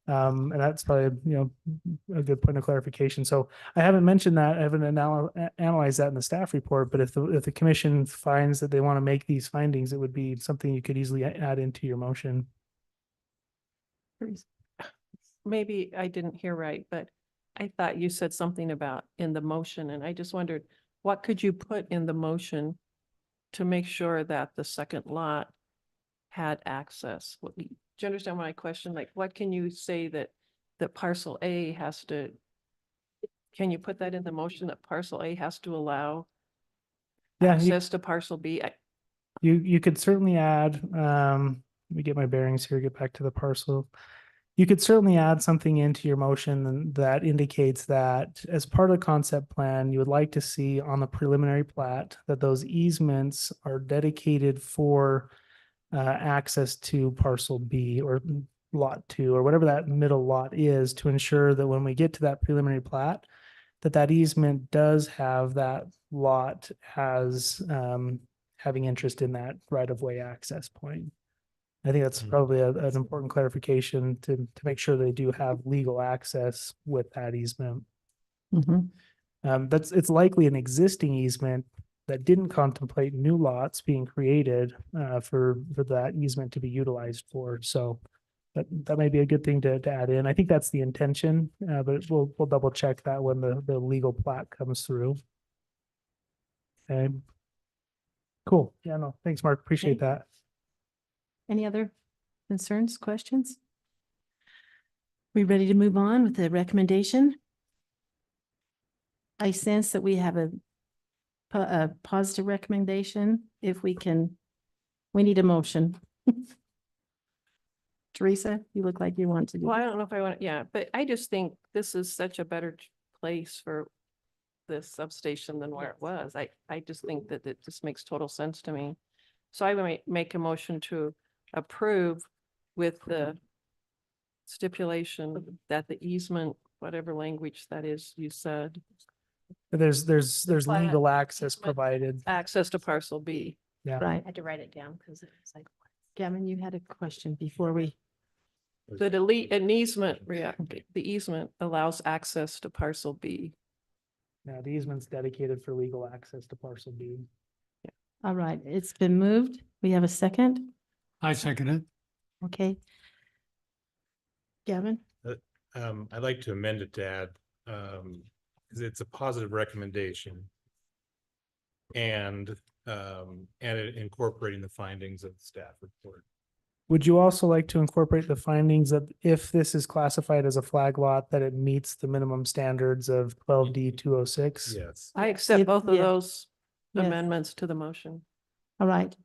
And that's probably, a good point of clarification. So I haven't mentioned that, I haven't analyzed that in the staff report, but if the commission finds that they want to make these findings, it would be something you could easily add into your motion. Maybe I didn't hear right, but I thought you said something about in the motion, and I just wondered, what could you put in the motion to make sure that the second lot had access? Do you understand my question? Like, what can you say that parcel A has to, can you put that in the motion that parcel A has to allow Yeah, access to parcel B? you could certainly add, let me get my bearings here, get back to the parcel. You could certainly add something into your motion that indicates that as part of the concept plan, you would like to see on the preliminary plat that those easements are dedicated for access to parcel B or lot 2 or whatever that middle lot is, to ensure that when we get to that preliminary plat, that easement does have that lot as having interest in that right of way access point. I think that's probably an important clarification to make sure they do have legal access with that easement. It's likely an existing easement that didn't contemplate new lots being created for that easement to be utilized for. So that may be a good thing to add in. I think that's the intention, but we'll double check that when the legal plat comes through. Okay. Cool. Yeah, no, thanks, Mark. Appreciate Okay. that. Any other concerns, questions? We ready to move on with the recommendation? I sense that we have a positive recommendation. If we need a motion. Teresa, you look like you want to do. Well, I don't know if I want, yeah, but I just think this is such a better place for this substation than where it was. I just think that it just makes total sense to me. So I might make a motion to approve with the stipulation that the easement, whatever language that is, you said, There's Plat, legal access easement. provided. access to parcel B. Yeah. Right. I had to write it down because it was like. Gavin, you had a question before we. The delete an easement, the easement allows access to parcel B. Now, the easement's dedicated for legal access to parcel B. All right, it's been moved. We have a second. I second it. Okay. Gavin? I'd like to amend it to add, because it's a positive recommendation. and incorporating the findings of the staff report. Would you also like to incorporate the findings that if this is classified as a flag lot, that it meets the minimum standards of 12D 206? Yes. I accept both of yeah. those Yes. amendments to the motion. All right.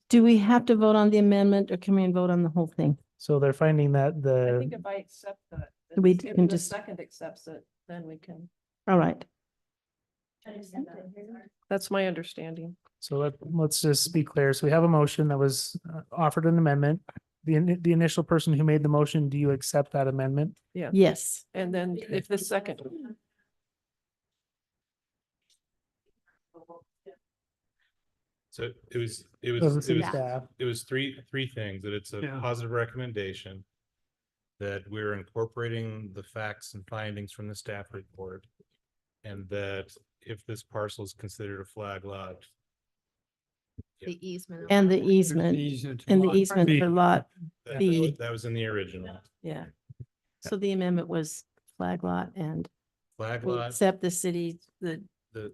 Do we have to vote on the amendment or can we vote on the whole thing? So they're finding that I think the, if I accept that, We if can the just- second accepts it, then we can, All right. that's my understanding. so let's just be clear. So we have a motion that was offered an amendment. The initial person who made the motion, do you accept that amendment? Yes. And then if the second, So it was, Of the city Yeah. staff. it was three things, that it's a Yeah. positive recommendation. That we're incorporating the facts and findings from the staff report. And that if this parcel is considered a flag lot. The easement. And the easement, and the easement for lot, that- B. That was in the original. yeah. So the amendment was flag lot and Flag we'll lot, accept the city, the, the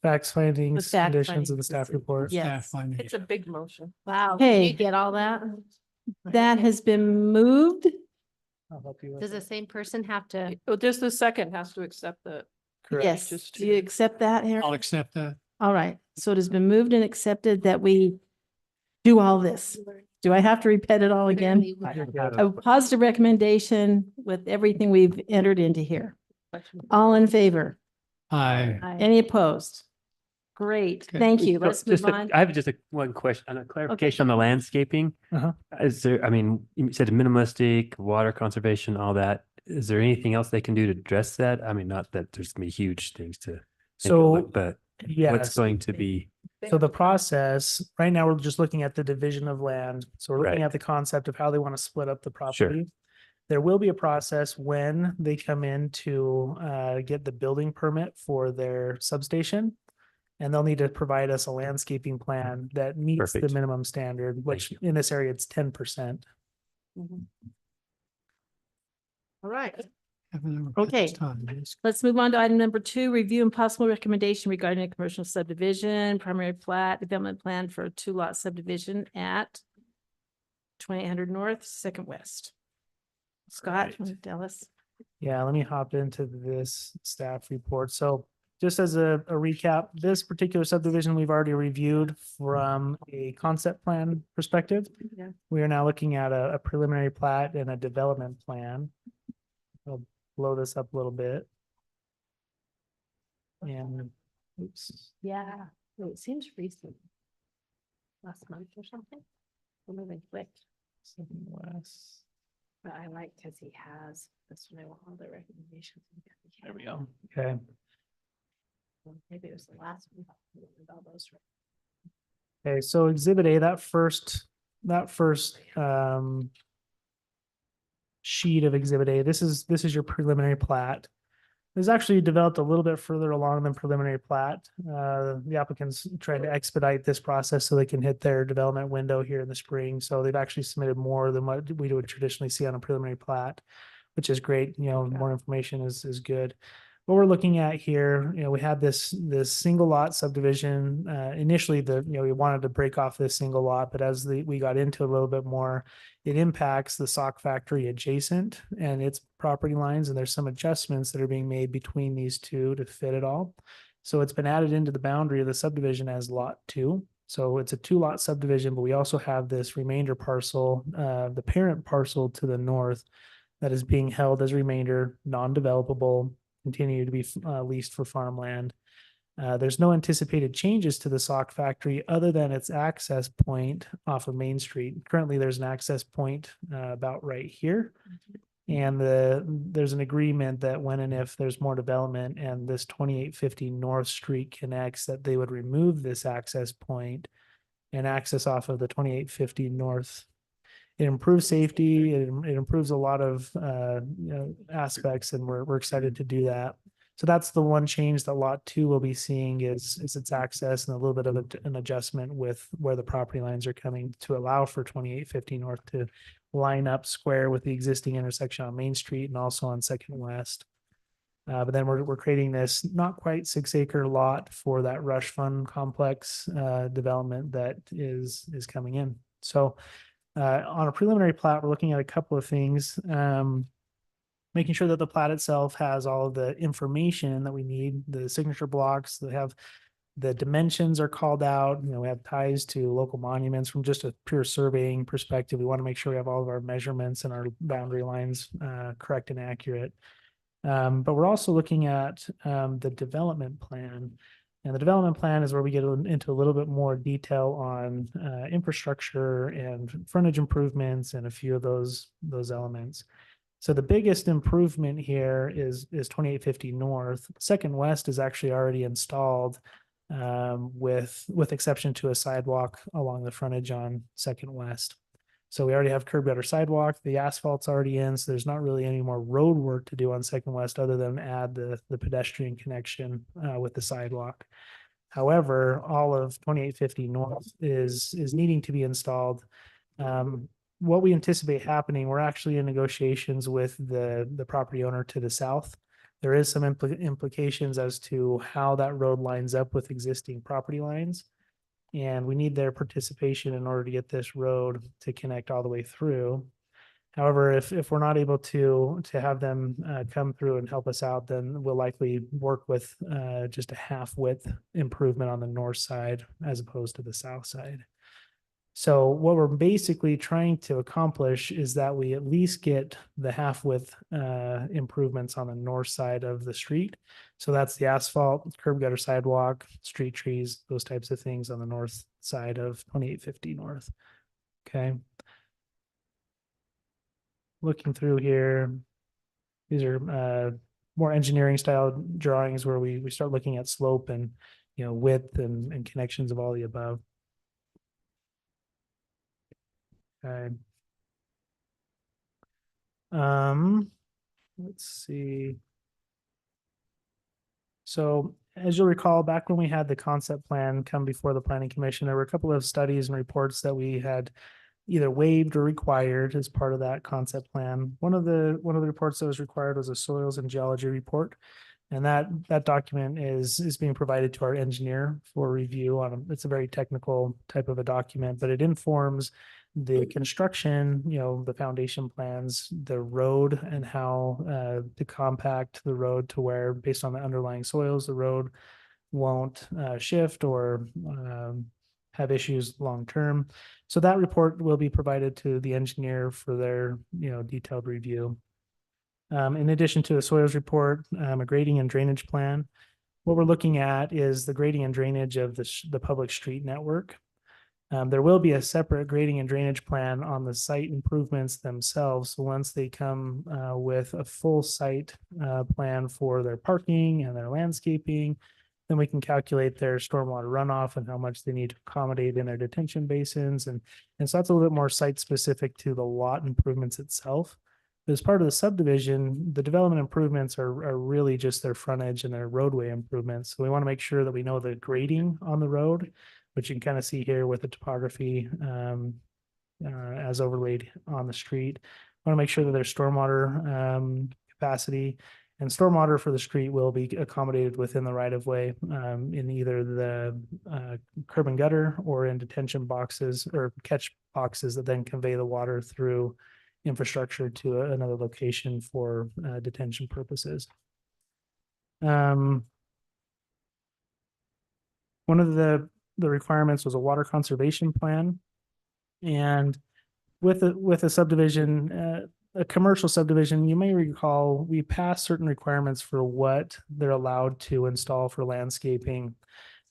Facts, findings, fact conditions of the findings, staff the- report. yes. it's a big motion. Wow. Hey. You get all that? That has been moved. I'll help you with Does the that. same person have to? Oh, just the second has to accept the, Correct. Yes. Just Do you to- accept that, Harry? I'll accept that. All right. So it has been moved and accepted that we do all this. Do I have to repeat it all again? A positive recommendation with everything we've entered into here. All in favor? Aye. Any opposed? Great, Okay. thank you. So Let's move just a- on. I have just one question, on a clarification on the landscaping. Uh-huh. Is there, I mean, you said minimalistic, water conservation, all that. Is there anything else they can do to address that? I mean, not that there's gonna be huge things to make it So, look, but what's yes. going to be, So the process, right now, we're just looking at the division of land. So we're looking Right. at the concept of how they want to split up the property. There will be a process when they come in to get the building permit for their substation. And they'll need to provide us a landscaping plan that meets the Perfect. minimum standard, which you. in this area, it's 10%. All right, Have another one Okay. this time, yes. let's move on to item number 2, review and possible recommendation regarding a commercial subdivision, primary plat, development plan for a 2-lot subdivision at 2800 North, Second West. Scott, Right. tell us. Yeah, let me hop into this staff report. So just as a recap, this particular subdivision we've already reviewed from a concept plan perspective. Yeah. We are now looking at a preliminary plat and a development plan. I'll blow this up a little bit. And, oops, Yeah, well, it seems recent. Last month or something. We're moving quick, Southern West. but I like because he has, this one, I want all the recommendations. There we go. Okay. Maybe it was the last one. with all those. Okay, so exhibit A, that first sheet of exhibit A, this is your preliminary plat. This is actually developed a little bit further along than preliminary plat. The applicants trying to expedite this process so they can hit their development window here in the spring. So they've actually submitted more than what we would traditionally see on a preliminary plat, which is great. You know, more information is good. What we're looking at here, you know, we had this single lot subdivision. Initially, we wanted to break off this single lot, but as we got into it a little bit more, it impacts the sock factory adjacent and its property lines, and there's some adjustments that are being made between these two to fit it all. So it's been added into the boundary of the subdivision as lot 2. So it's a 2-lot subdivision, but we also have this remainder parcel, the parent parcel to the north, that is being held as remainder, non-developable, continue to be leased for farmland. There's no anticipated changes to the sock factory other than its access point off of Main Street. Currently, there's an access point about right here. And there's an agreement that when and if there's more development and this 2850 North Street connects, that they would remove this access point and access off of the 2850 North. It improves safety, it improves a lot of aspects, and we're excited to do that. So that's the one change that lot 2 will be seeing is its access and a little bit of an adjustment with where the property lines are coming to allow for 2850 North to line up square with the existing intersection on Main Street and also on Second West. But then we're creating this not quite 6 acre lot for that Rush Fund complex development that is coming in. So on a preliminary plat, we're looking at a couple of things. Making sure that the plat itself has all of the information that we need, the signature blocks, they have the dimensions are called out, we have ties to local monuments from just a pure surveying perspective. We want to make sure we have all of our measurements and our boundary lines correct and accurate. But we're also looking at the development plan. And the development plan is where we get into a little bit more detail on infrastructure and frontage improvements and a few of those elements. So the biggest improvement here is 2850 North. Second West is actually already installed with exception to a sidewalk along the frontage on Second West. So we already have curb gutter sidewalk, the asphalt's already in, so there's not really any more road work to do on Second West other than add the pedestrian connection with the sidewalk. However, all of 2850 North is needing to be installed. What we anticipate happening, we're actually in negotiations with the property owner to the south. There is some implications as to how that road lines up with existing property lines. And we need their participation in order to get this road to connect all the way through. However, if we're not able to have them come through and help us out, then we'll likely work with just a half width improvement on the north side as opposed to the south side. So what we're basically trying to accomplish is that we at least get the half width improvements on the north side of the street. So that's the asphalt, curb gutter sidewalk, street trees, those types of things on the north side of 2850 North. Okay. Looking through here, these are more engineering style drawings where we start looking at slope and width and connections of all the above. Okay. Let's see. So as you'll recall, back when we had the concept plan come before the Planning Commission, there were a couple of studies and reports that we had either waived or required as part of that concept plan. One of the reports that was required was a soils and geology report. And that document is being provided to our engineer for review on it's a very technical type of a document, but it informs the construction, the foundation plans, the road and how to compact the road to where based on the underlying soils, the road won't shift or have issues long term. So that report will be provided to the engineer for their detailed review. In addition to a soils report, a grading and drainage plan. What we're looking at is the grading and drainage of the public street network. There will be a separate grading and drainage plan on the site improvements themselves. So once they come with a full site plan for their parking and their landscaping, then we can calculate their stormwater runoff and how much they need to accommodate in their detention basins. And so that's a little bit more site specific to the lot improvements itself. As part of the subdivision, the development improvements are really just their frontage and their roadway improvements. So we want to make sure that we know the grading on the road, which you can kind of see here with the topography as overlaid on the street. We want to make sure that there's stormwater capacity, and stormwater for the street will be accommodated within the right of way in either the curb and gutter or in detention boxes or catch boxes that then convey the water through infrastructure to another location for detention purposes. One of the requirements was a water conservation plan. And with a subdivision, a commercial subdivision, you may recall we passed certain requirements for what they're allowed to install for landscaping.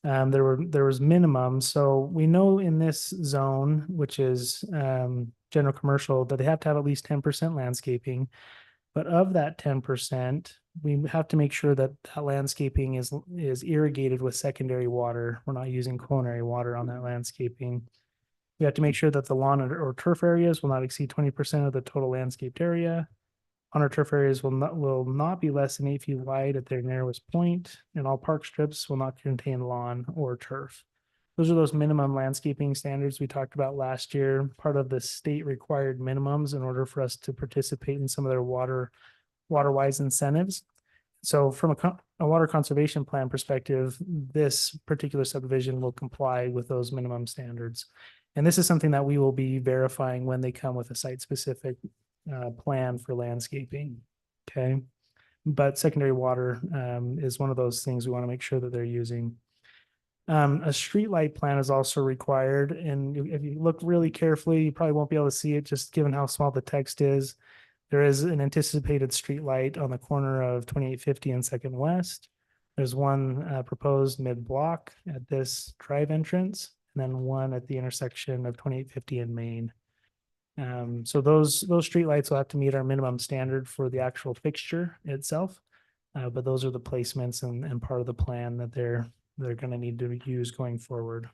There was minimums. So we know in this zone, which is general commercial, that they have to have at least 10% landscaping. But of that 10%, we have to make sure that that landscaping is irrigated with secondary water. We're not using culinary water on that landscaping. We have to make sure that the lawn or turf areas will not exceed 20% of the total landscaped area. On our turf areas will not be less than 8 feet wide at their narrowest point, and all park strips will not contain lawn or turf. Those are those minimum landscaping standards we talked about last year, part of the state required minimums in order for us to participate in some of their water-wise incentives. So from a water conservation plan perspective, this particular subdivision will comply with those minimum standards. And this is something that we will be verifying when they come with a site-specific plan for landscaping. Okay. But secondary water is one of those things we want to make sure that they're using. A streetlight plan is also required, and if you look really carefully, you probably won't be able to see it just given how small the text is. There is an anticipated streetlight on the corner of 2850 and Second West. There's one proposed mid-block at this drive entrance, and then one at the intersection of 2850 and Main. So those streetlights will have to meet our minimum standard for the actual fixture itself. But those are the placements and part of the plan that they're going to need to use going forward.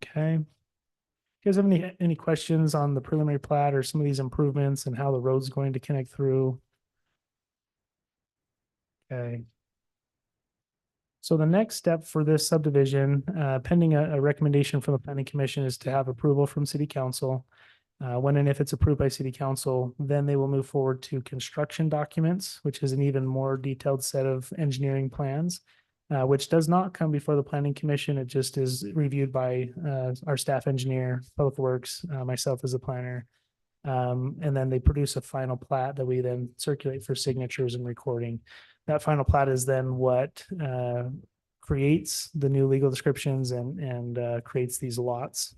Okay. You guys have any questions on the preliminary plat or some of these improvements and how the road's going to connect through? Okay. So the next step for this subdivision, pending a recommendation from the planning commission, is to have approval from city council. When and if it's approved by city council, then they will move forward to construction documents, which is an even more detailed set of engineering plans, which does not come before the planning commission. It just is reviewed by our staff engineer, Public Works, myself as a planner. And then they produce a final plat that we then circulate for signatures and recording. That final plat is then what creates the new legal descriptions and creates these lots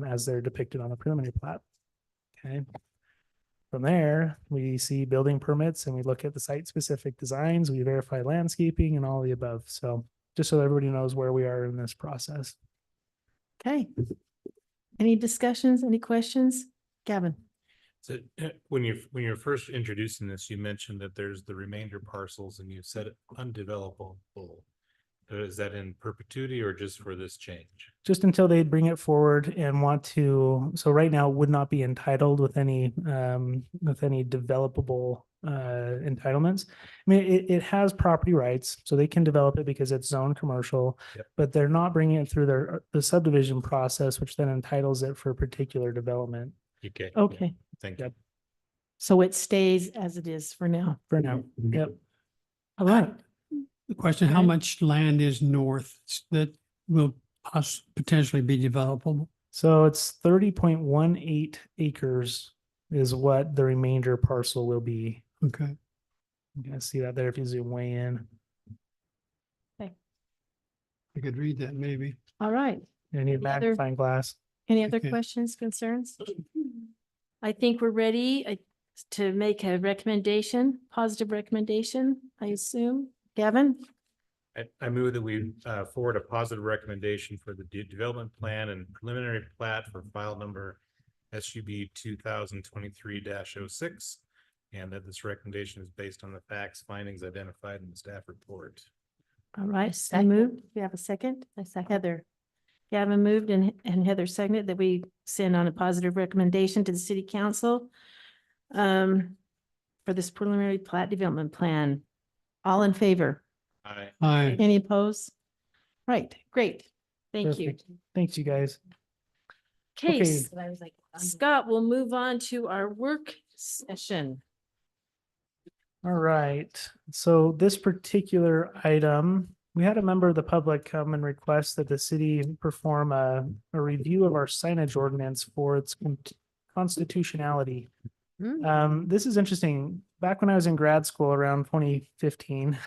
as they're depicted on the preliminary plat. Okay. From there, we see building permits and we look at the site-specific designs. We verify landscaping and all the above. So just so everybody knows where we are in this process. Okay. Any discussions, any questions? Gavin? So when you're first introducing this, you mentioned that there's the remainder parcels and you said undevelopable. Is that in perpetuity or just for this change? Just until they bring it forward and want to, so right now it would not be entitled with any developable entitlements. I mean, it has property rights, so they can develop it because it's zone commercial, Yep. but they're not bringing it through the subdivision process, which then entitles it for particular development Okay. Okay, Thank you. Yep. so it stays as it is for now. for now. Yep. All right. The question, how Okay. much land is north that will potentially be developable? So it's 30.18 acres is what the remainder parcel will be. Okay. You can see that there if you zoom way in. I could read that maybe. All right. You need a Any other- magnifying glass. Any other Okay. questions, concerns? I think we're ready to make a recommendation, positive recommendation, I assume. Gavin? I move that we forward a positive recommendation for the development plan and preliminary plat for file number SUB 2023-06. And that this recommendation is based on the facts, findings identified in the staff report. All right, I moved. We have a second? I second. Heather. Gavin moved and Heather seconded that we send on a positive recommendation to the city council for this preliminary plat development plan. All in favor? Aye. Any opposed? Right, great. Thank you. Perfect. Thanks, you guys. Okay. Case, Scott, we'll move on to our work session. All right, so this particular item, we had a member of the public come and request that the city perform a review of our signage ordinance for its constitutionality. This is interesting. Back when I was in grad school around 2015,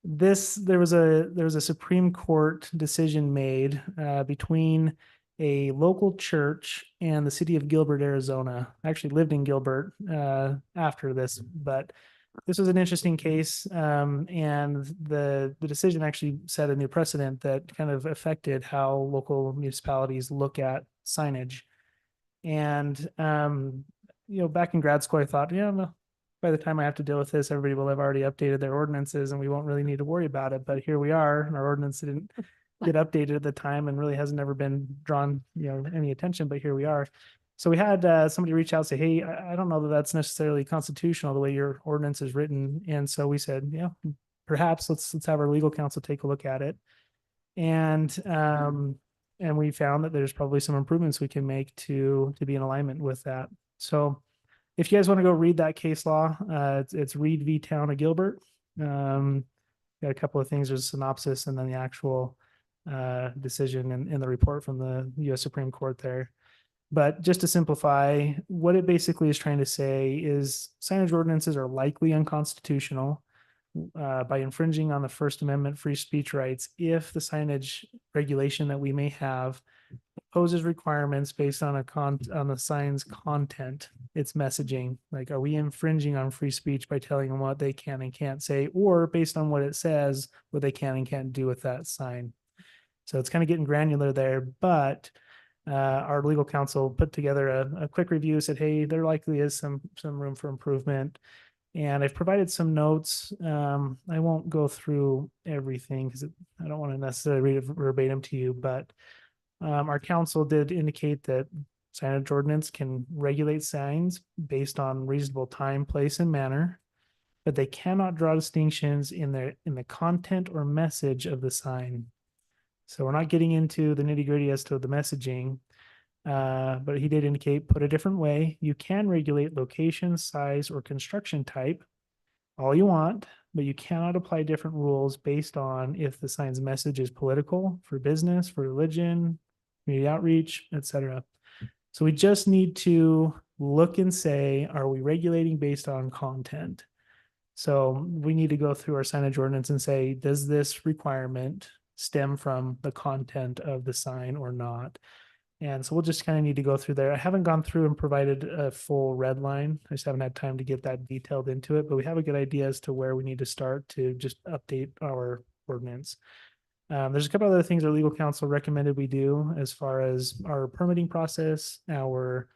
there was a Supreme Court decision made between a local church and the city of Gilbert, Arizona. I actually lived in Gilbert after this, but this was an interesting case. And the decision actually set a new precedent that kind of affected how local municipalities look at signage. And, back in grad school, I thought, well, by the time I have to deal with this, everybody will have already updated their ordinances and we won't really need to worry about it. But here we are, and our ordinance didn't get updated at the time and really hasn't never been drawn, any attention, but here we are. So we had somebody reach out and say, hey, I don't know that that's necessarily constitutional the way your ordinance is written. And so we said, yeah, perhaps let's have our legal counsel take a look at it. And we found that there's probably some improvements we can make to be in alignment with that. So if you guys want to go read that case law, it's Reed v. Town of Gilbert. Got a couple of things, there's a synopsis and then the actual decision in the report from the US Supreme Court there. But just to simplify, what it basically is trying to say is signage ordinances are likely unconstitutional by infringing on the First Amendment free speech rights if the signage regulation that we may have poses requirements based on on the sign's content, its messaging. Like, are we infringing on free speech by telling them what they can and can't say, or based on what it says, what they can and can't do with that sign? So it's kind of getting granular there, but our legal counsel put together a quick review, said, hey, there likely is some room for improvement. And I've provided some notes. I won't go through everything because I don't want to necessarily read it verbatim to you, but our counsel did indicate that signage ordinance can regulate signs based on reasonable time, place, and manner, but they cannot draw distinctions in the content or message of the sign. So we're not getting into the nitty-gritty as to the messaging, but he did indicate, put a different way, you can regulate location, size, or construction type all you want, but you cannot apply different rules based on if the sign's message is political, for business, for religion, community outreach, etc. So we just need to look and say, are we regulating based on content? So we need to go through our signage ordinance and say, does this requirement stem from the content of the sign or not? And so we'll just kind of need to go through there. I haven't gone through and provided a full red line. I just haven't had time to get that detailed into it, but we have a good idea as to where we need to start to just update our ordinance. There's a couple other things our legal counsel recommended we do as far as our permitting process, our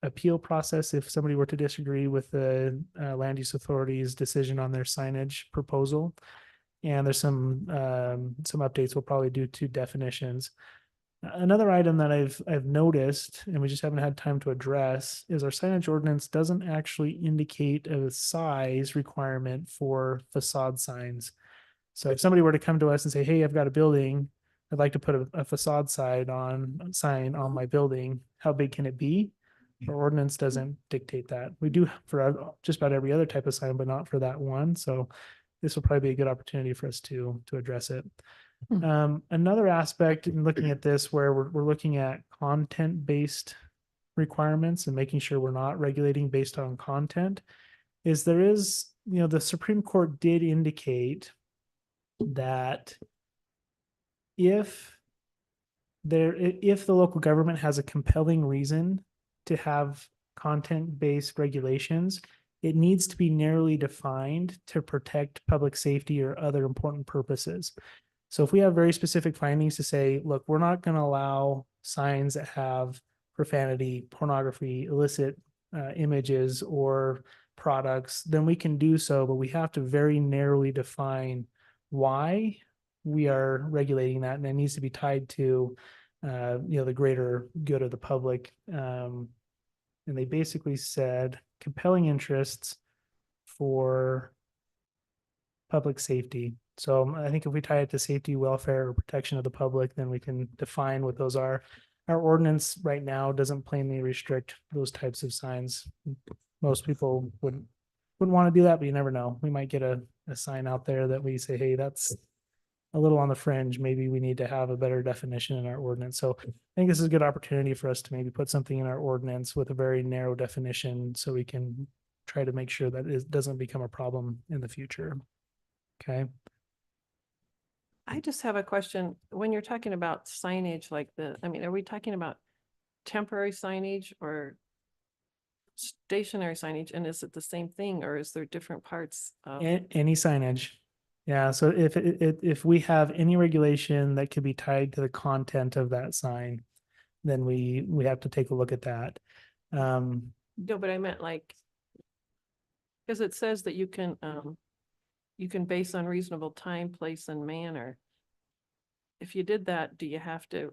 appeal process if somebody were to disagree with the land use authority's decision on their signage proposal. And there's some updates we'll probably do to definitions. Another item that I've noticed, and we just haven't had time to address, is our signage ordinance doesn't actually indicate a size requirement for facade signs. So if somebody were to come to us and say, hey, I've got a building, I'd like to put a facade sign on my building, how big can it be? Our ordinance doesn't dictate that. We do for just about every other type of sign, but not for that one. So this will probably be a good opportunity for us to address it. Another aspect in looking at this where we're looking at content-based requirements and making sure we're not regulating based on content is there is, the Supreme Court did indicate that if the local government has a compelling reason to have content-based regulations, it needs to be narrowly defined to protect public safety or other important purposes. So if we have very specific findings to say, look, we're not going to allow signs that have profanity, pornography, illicit images or products, then we can do so, but we have to very narrowly define why we are regulating that, and it needs to be tied to the greater good of the public. And they basically said compelling interests for public safety. So I think if we tie it to safety, welfare, or protection of the public, then we can define what those are. Our ordinance right now doesn't plainly restrict those types of signs. Most people wouldn't want to do that, but you never know. We might get a sign out there that we say, hey, that's a little on the fringe. Maybe we need to have a better definition in our ordinance. So I think this is a good opportunity for us to maybe put something in our ordinance with a very narrow definition so we can try to make sure that it doesn't become a problem in the future. Okay. I just have a question. When you're talking about signage like are we talking about temporary signage or stationary signage? And is it the same thing or is there different parts of? Any signage. Yeah. So if we have any regulation that could be tied to the content of that sign, then we have to take a look at that. No, but I meant because it says that you can base on reasonable time, place, and manner. If you did that, do you have to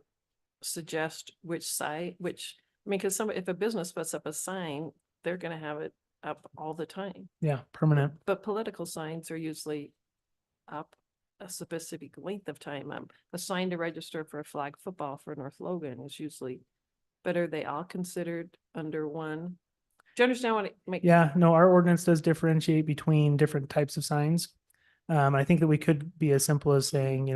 suggest because if a business puts up a sign, they're going to have it up all the time. Yeah, permanent. But political signs are usually up a specific length of time. A sign to register for a flag football for North Logan is usually, but are they all considered under one? Do you understand what I make? Yeah, no, our ordinance does differentiate between different types of signs. I think that we could be as simple as saying,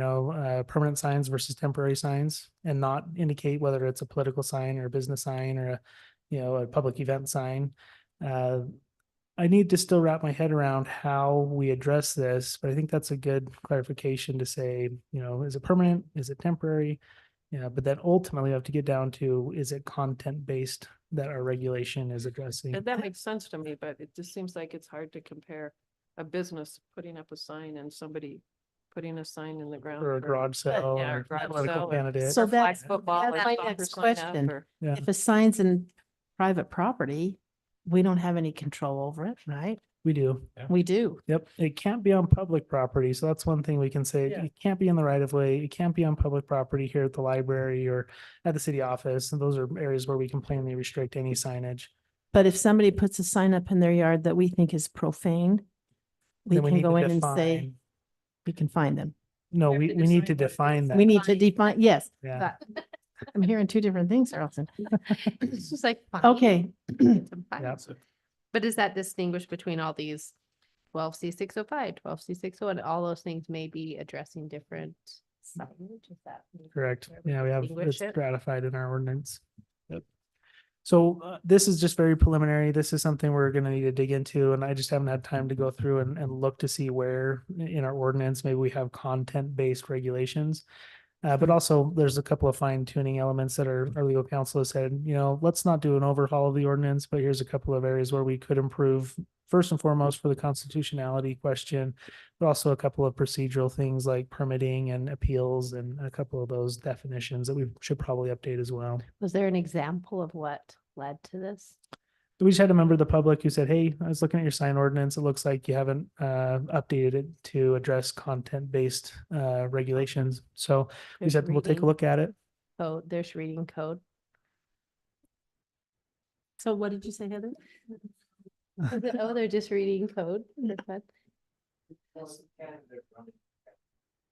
permanent signs versus temporary signs and not indicate whether it's a political sign or a business sign or a public event sign. I need to still wrap my head around how we address this, but I think that's a good clarification to say, is it permanent? Is it temporary? Yeah, but then ultimately we have to get down to, is it content based that our regulation is addressing? And that makes sense to me, but it just seems like it's hard to compare a business putting up a sign and somebody putting a sign in the ground. For a garage sale Yeah, or or garage political sale or- candidate. So or flag that's- football that's or my soccer next sign up question. or- Yeah. If a sign's in private property, we don't have any control over it, right? We do. We do. Yep. It can't be on public property. So that's one thing we can say. Yeah. It can't be in the right of way. It can't be on public property here at the library or at the city office. And those are areas where we can plainly restrict any signage. But if somebody puts a sign up in their yard that we think is profane, we Then can need go to in and say, define- we can find them. No, we need to define that. We need to define, yes, Yeah. I'm hearing two different things, Carlton. It's just like. fine. Okay, Yeah. But does that distinguish between all these 12C605, 12C601, all those things may be addressing different signage? Is that? Correct. where we Yeah, we have distinguish it's it? ratified in our ordinance. Yep. So this is just very preliminary. This is something we're gonna need to dig into, and I just haven't had time to go through and look to see where in our ordinance, maybe we have content-based regulations. But also there's a couple of fine tuning elements that our legal counsel has said, let's not do an overhaul of the ordinance, but here's a couple of areas where we could improve. First and foremost for the constitutionality question, but also a couple of procedural things like permitting and appeals and a couple of those definitions that we should probably update as well. Was there an example of what led to this? We just had a member of the public who said, hey, I was looking at your sign ordinance. It looks like you haven't updated it to address content-based regulations. So we There's said, we'll take a reading look at it. Code, there's reading code. so what did you say, Heather? Oh, they're just reading code. That's fine.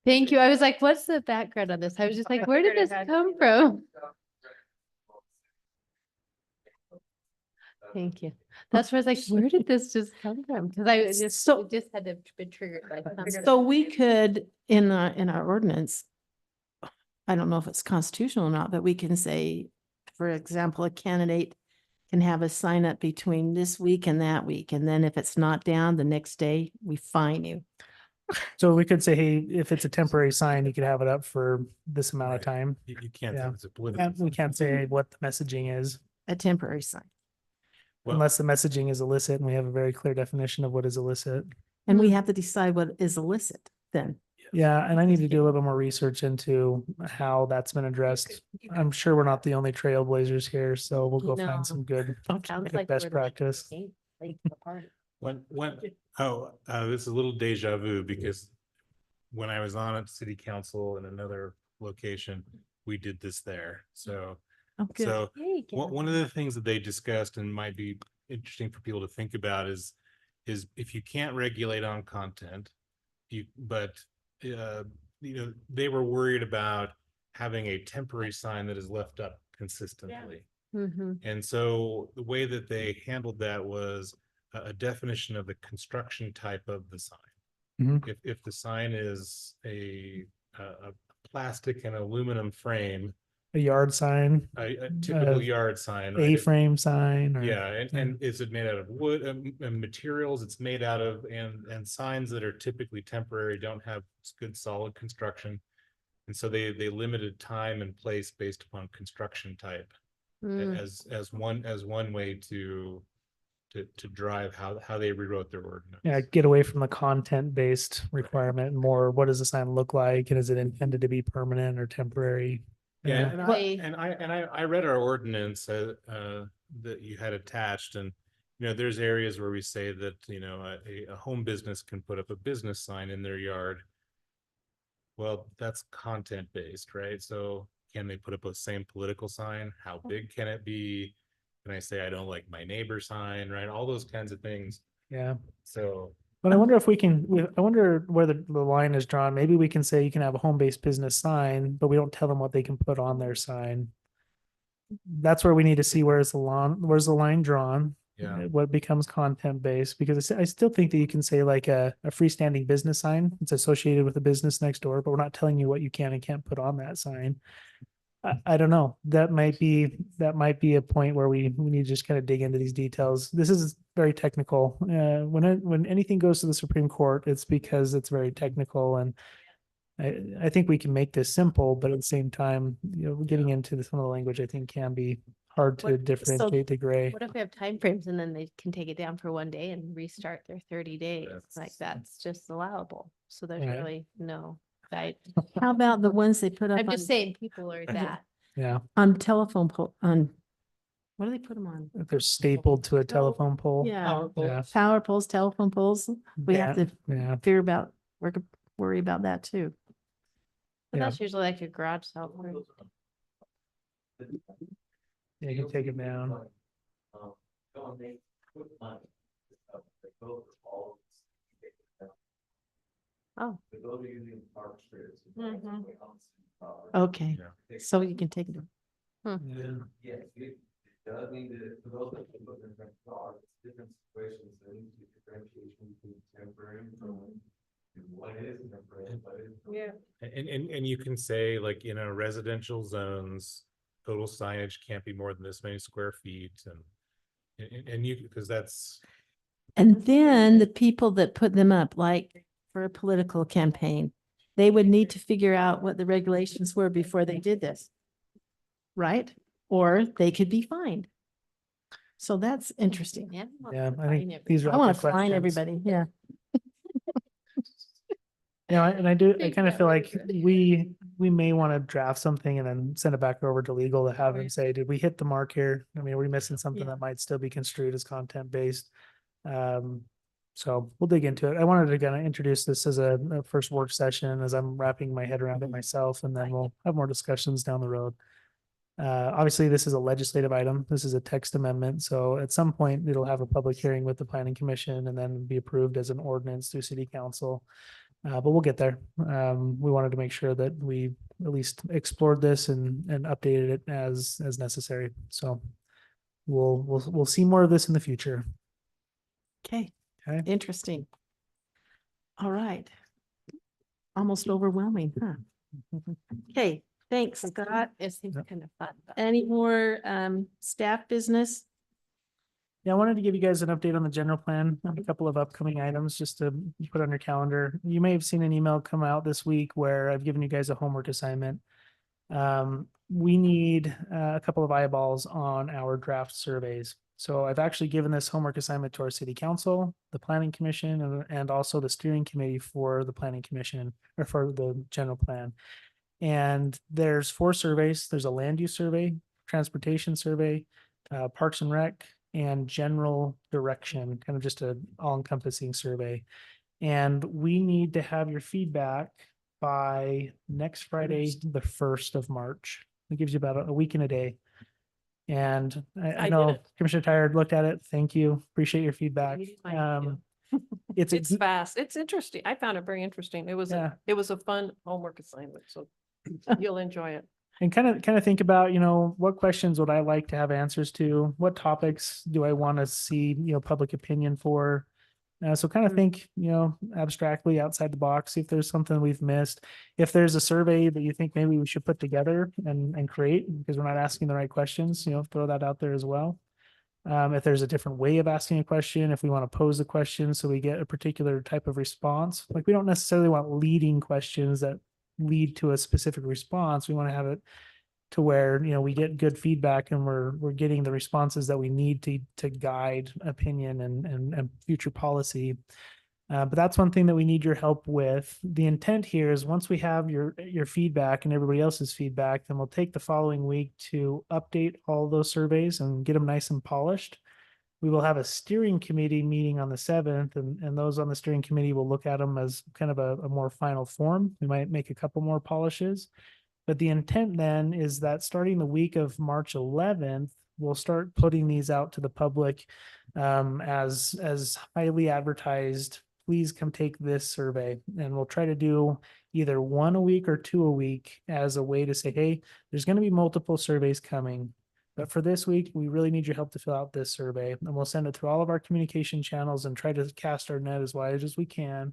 Thank you. I was like, what's the background on this? I was just like, where did this come from? Thank you. That's where I was like, where did this just come from? Because I just, So- it just had to been triggered by something. So we could, in our ordinance, I don't know if it's constitutional or not, but we can say, for example, a candidate can have a sign up between this week and that week, and then if it's not down, the next day, we fine you. So we could say, hey, if it's a temporary sign, you could have it up for this amount of Right. time. You can't. Yeah. say it's a political We can't say what the messaging is A temporary sign. Well- unless the messaging is illicit and we have a very clear definition of what is illicit. And we have to decide what is illicit then. Yeah, and I need to do a little bit more research into how that's been addressed. I'm sure we're not the only trailblazers here, so we'll go No. find some good Sounds good like best we're the practice. late- late to the party. This is a little deja vu because when I was on at city council in another location, we did this there. So, Oh, good. so Hey, one of the things that they discussed and might be interesting for people to think about is if you can't regulate on content, they were worried about having a temporary sign that is left up consistently. Mhm. And so the way that they handled that was a definition of the construction type of the sign. Mhm. If the sign is a plastic and aluminum frame, A yard sign, a typical yard sign. right? A-frame sign or. Yeah, and is it made out of wood and materials it's made out of and signs that are typically temporary don't have good solid construction. And so they limited time and place based upon construction type Mm. as one way to drive how they rewrote their ordinance. Yeah, get away from the content-based requirement and more, what does the sign look like? And is it intended to be permanent or temporary? Yeah, Well- and I read our ordinance that you had attached, and there's areas where we say that a home business can put up a business sign in their yard. Well, that's content based, right? So can they put up a same political sign? How big can it be? Can I say I don't like my neighbor sign, right? All those kinds of things. Yeah. So But I wonder if I wonder where the line is drawn. Maybe we can say you can have a home-based business sign, but we don't tell them what they can put on their sign. That's where we need to see where's the line drawn. Yeah. what becomes content based, because I still think that you can say like a freestanding business sign, it's associated with a business next door, but we're not telling you what you can and can't put on that sign. I don't know. That might be a point where we need to just kind of dig into these details. This is very technical. When anything goes to the Supreme Court, it's because it's very technical, and I think we can make this simple, but at the same time, getting into some of the language, I think can be hard to What- so- differentiate the gray. What if we have timeframes and then they can take it down for one day and restart their 30 days? Like that's just allowable. So there's Yeah. really no guide. How about the ones they put up I'm on, just saying people are that. Yeah, on telephone pole, on, what do they put them on? if they're stapled to a telephone pole. Yeah, Yeah, power poles, telephone poles. We have to yeah. fear about, worry about that too. But Yeah. that's usually like a garage sale. Yeah, you can take it down. Don't make quick money. They go for all of this. Oh. They go to using park strips. Mhm. Okay, Yeah. so you can take it. Yeah. Yes, it does need to, for those that can look in different cars, different situations, there needs to be differentiation between temporary and permanent. And what is temporary, and what is. Yeah. And you can say like, residential zones, total signage can't be more than this many square feet and you, because that's, And then the people that put them up, like for a political campaign, they would need to figure out what the regulations were before they did this. Right? Or they could be fined. So that's interesting. Yeah. Yeah, I think these are. I all want good to fine questions. everybody, yeah. And I Think kind of that feel way, like but- we may want to draft something and then send it back over to legal to have them say, did we hit the mark here? I mean, are we missing something Yeah. that might still be construed as content based? So we'll dig into it. I wanted to kind of introduce this as a first work session as I'm wrapping my head around it myself, and then we'll have more discussions down the road. Obviously, this is a legislative item. This is a text amendment. So at some point, it'll have a public hearing with the planning commission and then be approved as an ordinance through city council. But we'll get there. We wanted to make sure that we at least explored this and updated it as necessary. So we'll see more of this in the future. Okay, Okay. interesting. All right. Almost overwhelming, huh? Okay, thanks, Scott. It seems Yep. kind of fun. but- Any more staff business? Yeah, I wanted to give you guys an update on the general plan, a couple of upcoming items just to put on your calendar. You may have seen an email come out this week where I've given you guys a homework assignment. We need a couple of eyeballs on our draft surveys. So I've actually given this homework assignment to our city council, the planning commission, and also the steering committee for the planning commission or for the general plan. And there's 4 surveys. There's a land use survey, transportation survey, Parks and Rec, and general direction, kind of just a all-encompassing survey. And we need to have your feedback by next Friday, the 1st of March. It gives you about a week and a day. And I I did know it. Commissioner Tired looked at it. Thank you. Appreciate your feedback. You did fine, too. It's It's fast. It's interesting. I found it very interesting. It was, Yeah. it was a fun homework assignment, so you'll enjoy it. And kind of think about, what questions would I like to have answers to? What topics do I want to see, public opinion for? So kind of think, abstractly outside the box, see if there's something we've missed. If there's a survey that you think maybe we should put together and create, because we're not asking the right questions, throw that out there as well. If there's a different way of asking a question, if we want to pose the question so we get a particular type of response, like we don't necessarily want leading questions that lead to a specific response. We want to have it to where, we get good feedback and we're getting the responses that we need to guide opinion and future policy. But that's one thing that we need your help with. The intent here is once we have your feedback and everybody else's feedback, then we'll take the following week to update all those surveys and get them nice and polished. We will have a steering committee meeting on the 7th, and those on the steering committee will look at them as kind of a more final form. We might make a couple more polishes. But the intent then is that starting the week of March 11th, we'll start putting these out to the public as highly advertised. Please come take this survey, and we'll try to do either 1 a week or 2 a week as a way to say, hey, there's going to be multiple surveys coming. But for this week, we really need your help to fill out this survey, and we'll send it through all of our communication channels and try to cast our net as wide as we can.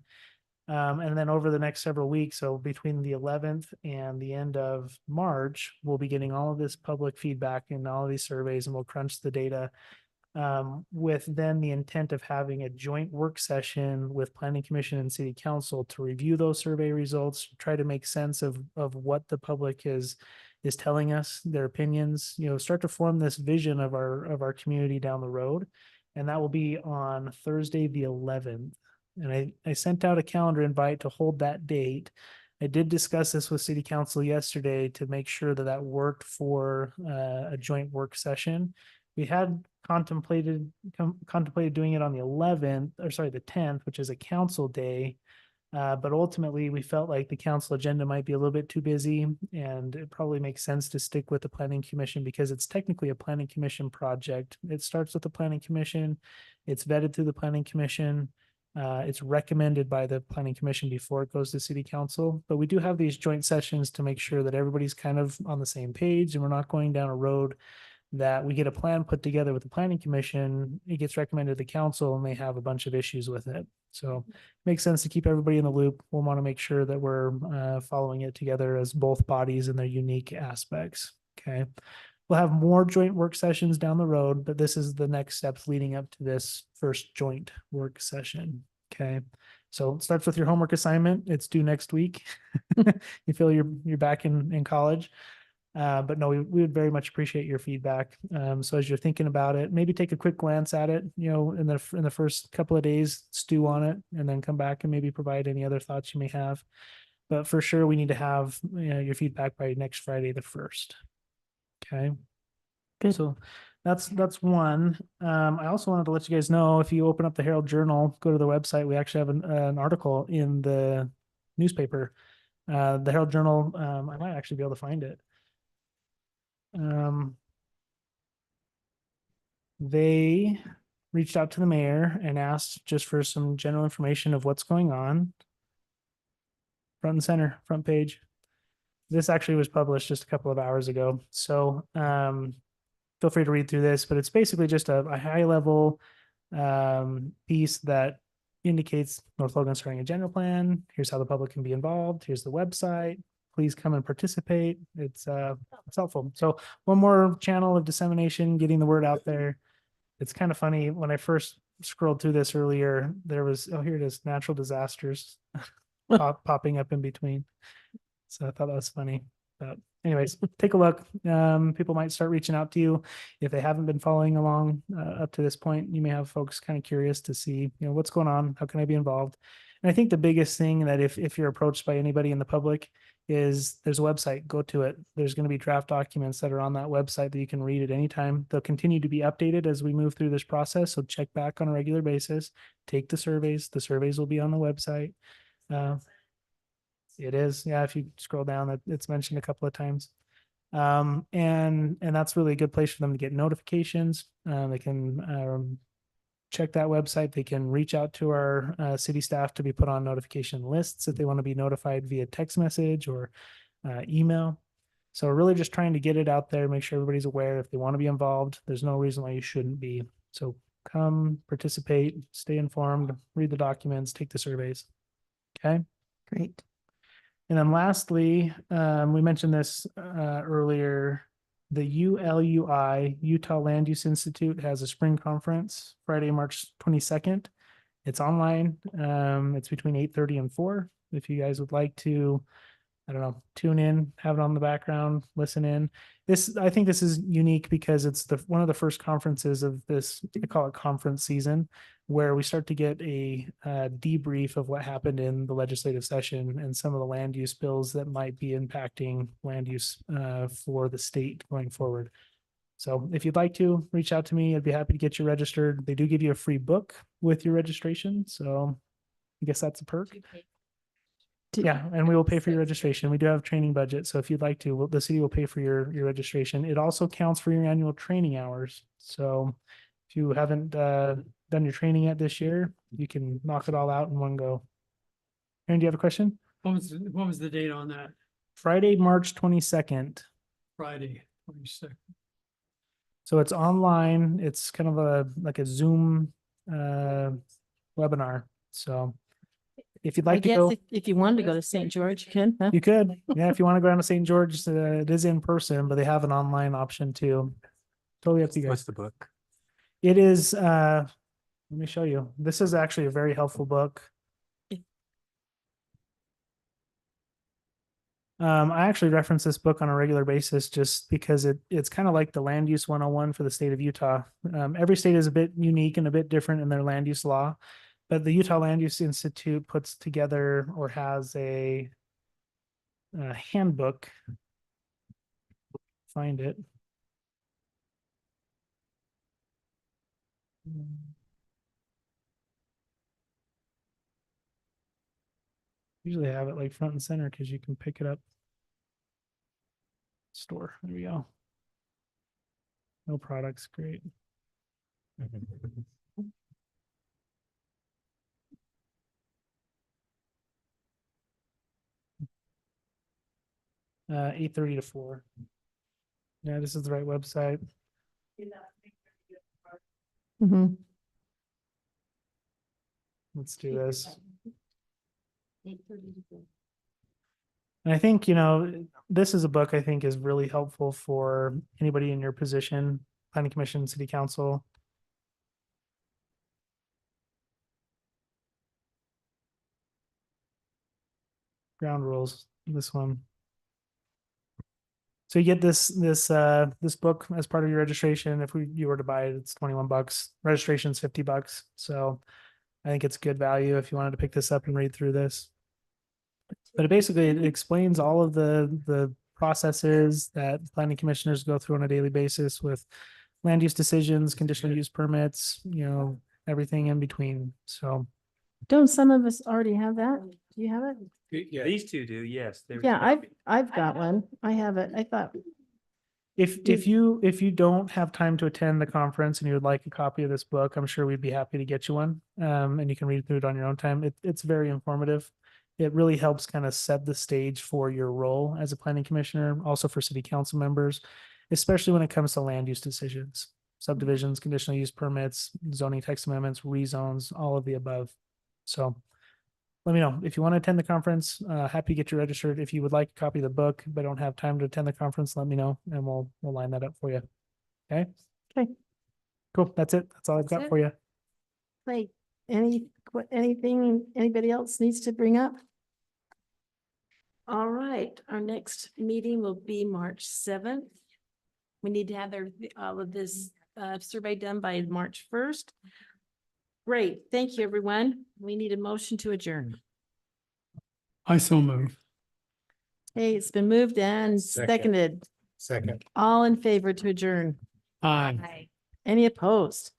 And then over the next several weeks, so between the 11th and the end of March, we'll be getting all of this public feedback and all of these surveys, and we'll crunch the data with then the intent of having a joint work session with Planning Commission and City Council to review those survey results, try to make sense of what the public is telling us, their opinions, start to form this vision of our community down the road. And that will be on Thursday, the 11th. And I sent out a calendar invite to hold that date. I did discuss this with City Council yesterday to make sure that that worked for a joint work session. We had contemplated doing it on the 11th, or sorry, the 10th, which is a council day. But ultimately, we felt like the council agenda might be a little bit too busy, and it probably makes sense to stick with the planning commission because it's technically a planning commission project. It starts with the planning commission. It's vetted through the planning commission. It's recommended by the planning commission before it goes to city council, but we do have these joint sessions to make sure that everybody's kind of on the same page and we're not going down a road that we get a plan put together with the planning commission, it gets recommended to the council and they have a bunch of issues with it. So it makes sense to keep everybody in the loop. We'll want to make sure that we're following it together as both bodies and their unique aspects. Okay. We'll have more joint work sessions down the road, but this is the next steps leading up to this first joint work session. Okay. So it starts with your homework assignment. It's due next week. You feel you're back in college. But no, we would very much appreciate your feedback. So as you're thinking about it, maybe take a quick glance at it, in the first couple of days, stew on it, and then come back and maybe provide any other thoughts you may have. But for sure, we need to have your feedback by next Friday, the 1st. Okay. Good. So that's one. I also wanted to let you guys know, if you open up the Herald Journal, go to the website, we actually have an article in the newspaper. The Herald Journal, I might actually be able to find it. They reached out to the mayor and asked just for some general information of what's going on. Front and center, front page. This actually was published just a couple of hours ago. So feel free to read through this, but it's basically just a high level piece that indicates North Logan starting a general plan. Here's how the public can be involved. Here's the website. Please come and participate. It's helpful. So one more channel of dissemination, getting the word out there. It's kind of funny. When I first scrolled through this earlier, there was, oh, here it is, natural disasters popping up in between. So I thought that was funny. But anyways, take a look. People might start reaching out to you if they haven't been following along up to this point. You may have folks kind of curious to see, what's going on. How can I be involved? And I think the biggest thing that if you're approached by anybody in the public is there's a website, go to it. There's going to be draft documents that are on that website that you can read at any time. They'll continue to be updated as we move through this process. So check back on a regular basis, take the surveys. The surveys will be on the website. It is. Yeah. If you scroll down, it's mentioned a couple of times. And that's really a good place for them to get notifications. They can check that website. They can reach out to our city staff to be put on notification lists if they want to be notified via text message or email. So we're really just trying to get it out there, make sure everybody's aware. If they want to be involved, there's no reason why you shouldn't be. So come participate, stay informed, read the documents, take the surveys. Okay. Great. And then lastly, we mentioned this earlier, the ULUI, Utah Land Use Institute, has a spring conference Friday, March 22nd. It's online. It's between 8:30 and 4. If you guys would like to, I don't know, tune in, have it on the background, listen in. I think this is unique because it's one of the first conferences of this, I call it conference season, where we start to get a debrief of what happened in the legislative session and some of the land use bills that might be impacting land use for the state going forward. So if you'd like to reach out to me, I'd be happy to get you registered. They do give you a free book with your registration. So I guess that's a perk. Yeah, and we will pay for your registration. We do have a training budget. So if you'd like to, the city will pay for your registration. It also counts for your annual training hours. So if you haven't done your training yet this year, you can knock it all out in one go. Aaron, do you have a question? What was the date on that? Friday, March 22nd. Friday, 22nd. So it's online. It's kind of like a Zoom webinar. So if you'd I like to guess go, if you wanted to go to St. George, you can, huh? you could. Yeah, if you want to go down to St. George, it is in person, but they have an online option too. Totally up to you What's guys. the book? It is, let me show you. This is actually a very helpful book. I actually reference this book on a regular basis just because it's kind of like the land use 101 for the state of Utah. Every state is a bit unique and a bit different in their land use law, but the Utah Land Use Institute puts together or has a handbook. Find it. Usually I have it like front and center because you can pick it up. Store. There we go. No products. Great. 8:30 to 4. Yeah, this is the right website. Mhm. Let's do this. And I think, this is a book I think is really helpful for anybody in your position, planning commission, city council. Ground rules, this one. So you get this book as part of your registration. If you were to buy it, it's $21. Registration's $50. So I think it's good value if you wanted to pick this up and read through this. But it explains all of the processes that planning commissioners go through on a daily basis with land use decisions, conditional use permits, everything in between. So Don't some of us already have that? Do you have it? Yeah, these two do, yes. Yeah, I've got one. I have it. I thought, if you don't have time to attend the conference and you would like a copy of this book, I'm sure we'd be happy to get you one. And you can read through it on your own time. It's very informative. It really helps kind of set the stage for your role as a planning commissioner, also for city council members, especially when it comes to land use decisions, subdivisions, conditional use permits, zoning text amendments, rezones, all of the above. So let me know if you want to attend the conference. Happy to get you registered. If you would like a copy of the book but don't have time to attend the conference, let me know and we'll line that up for you. Okay. Okay. Cool. That's it. That's all I've That's got it? for you. like, anything anybody else needs to bring up? All right, our next meeting will be March 7th. We need to have all of this survey done by March 1st. Great, thank you, everyone. We need a motion to adjourn. I so move. Hey, it's been moved and Second. seconded. Second. All in favor to adjourn? Aye. Any opposed?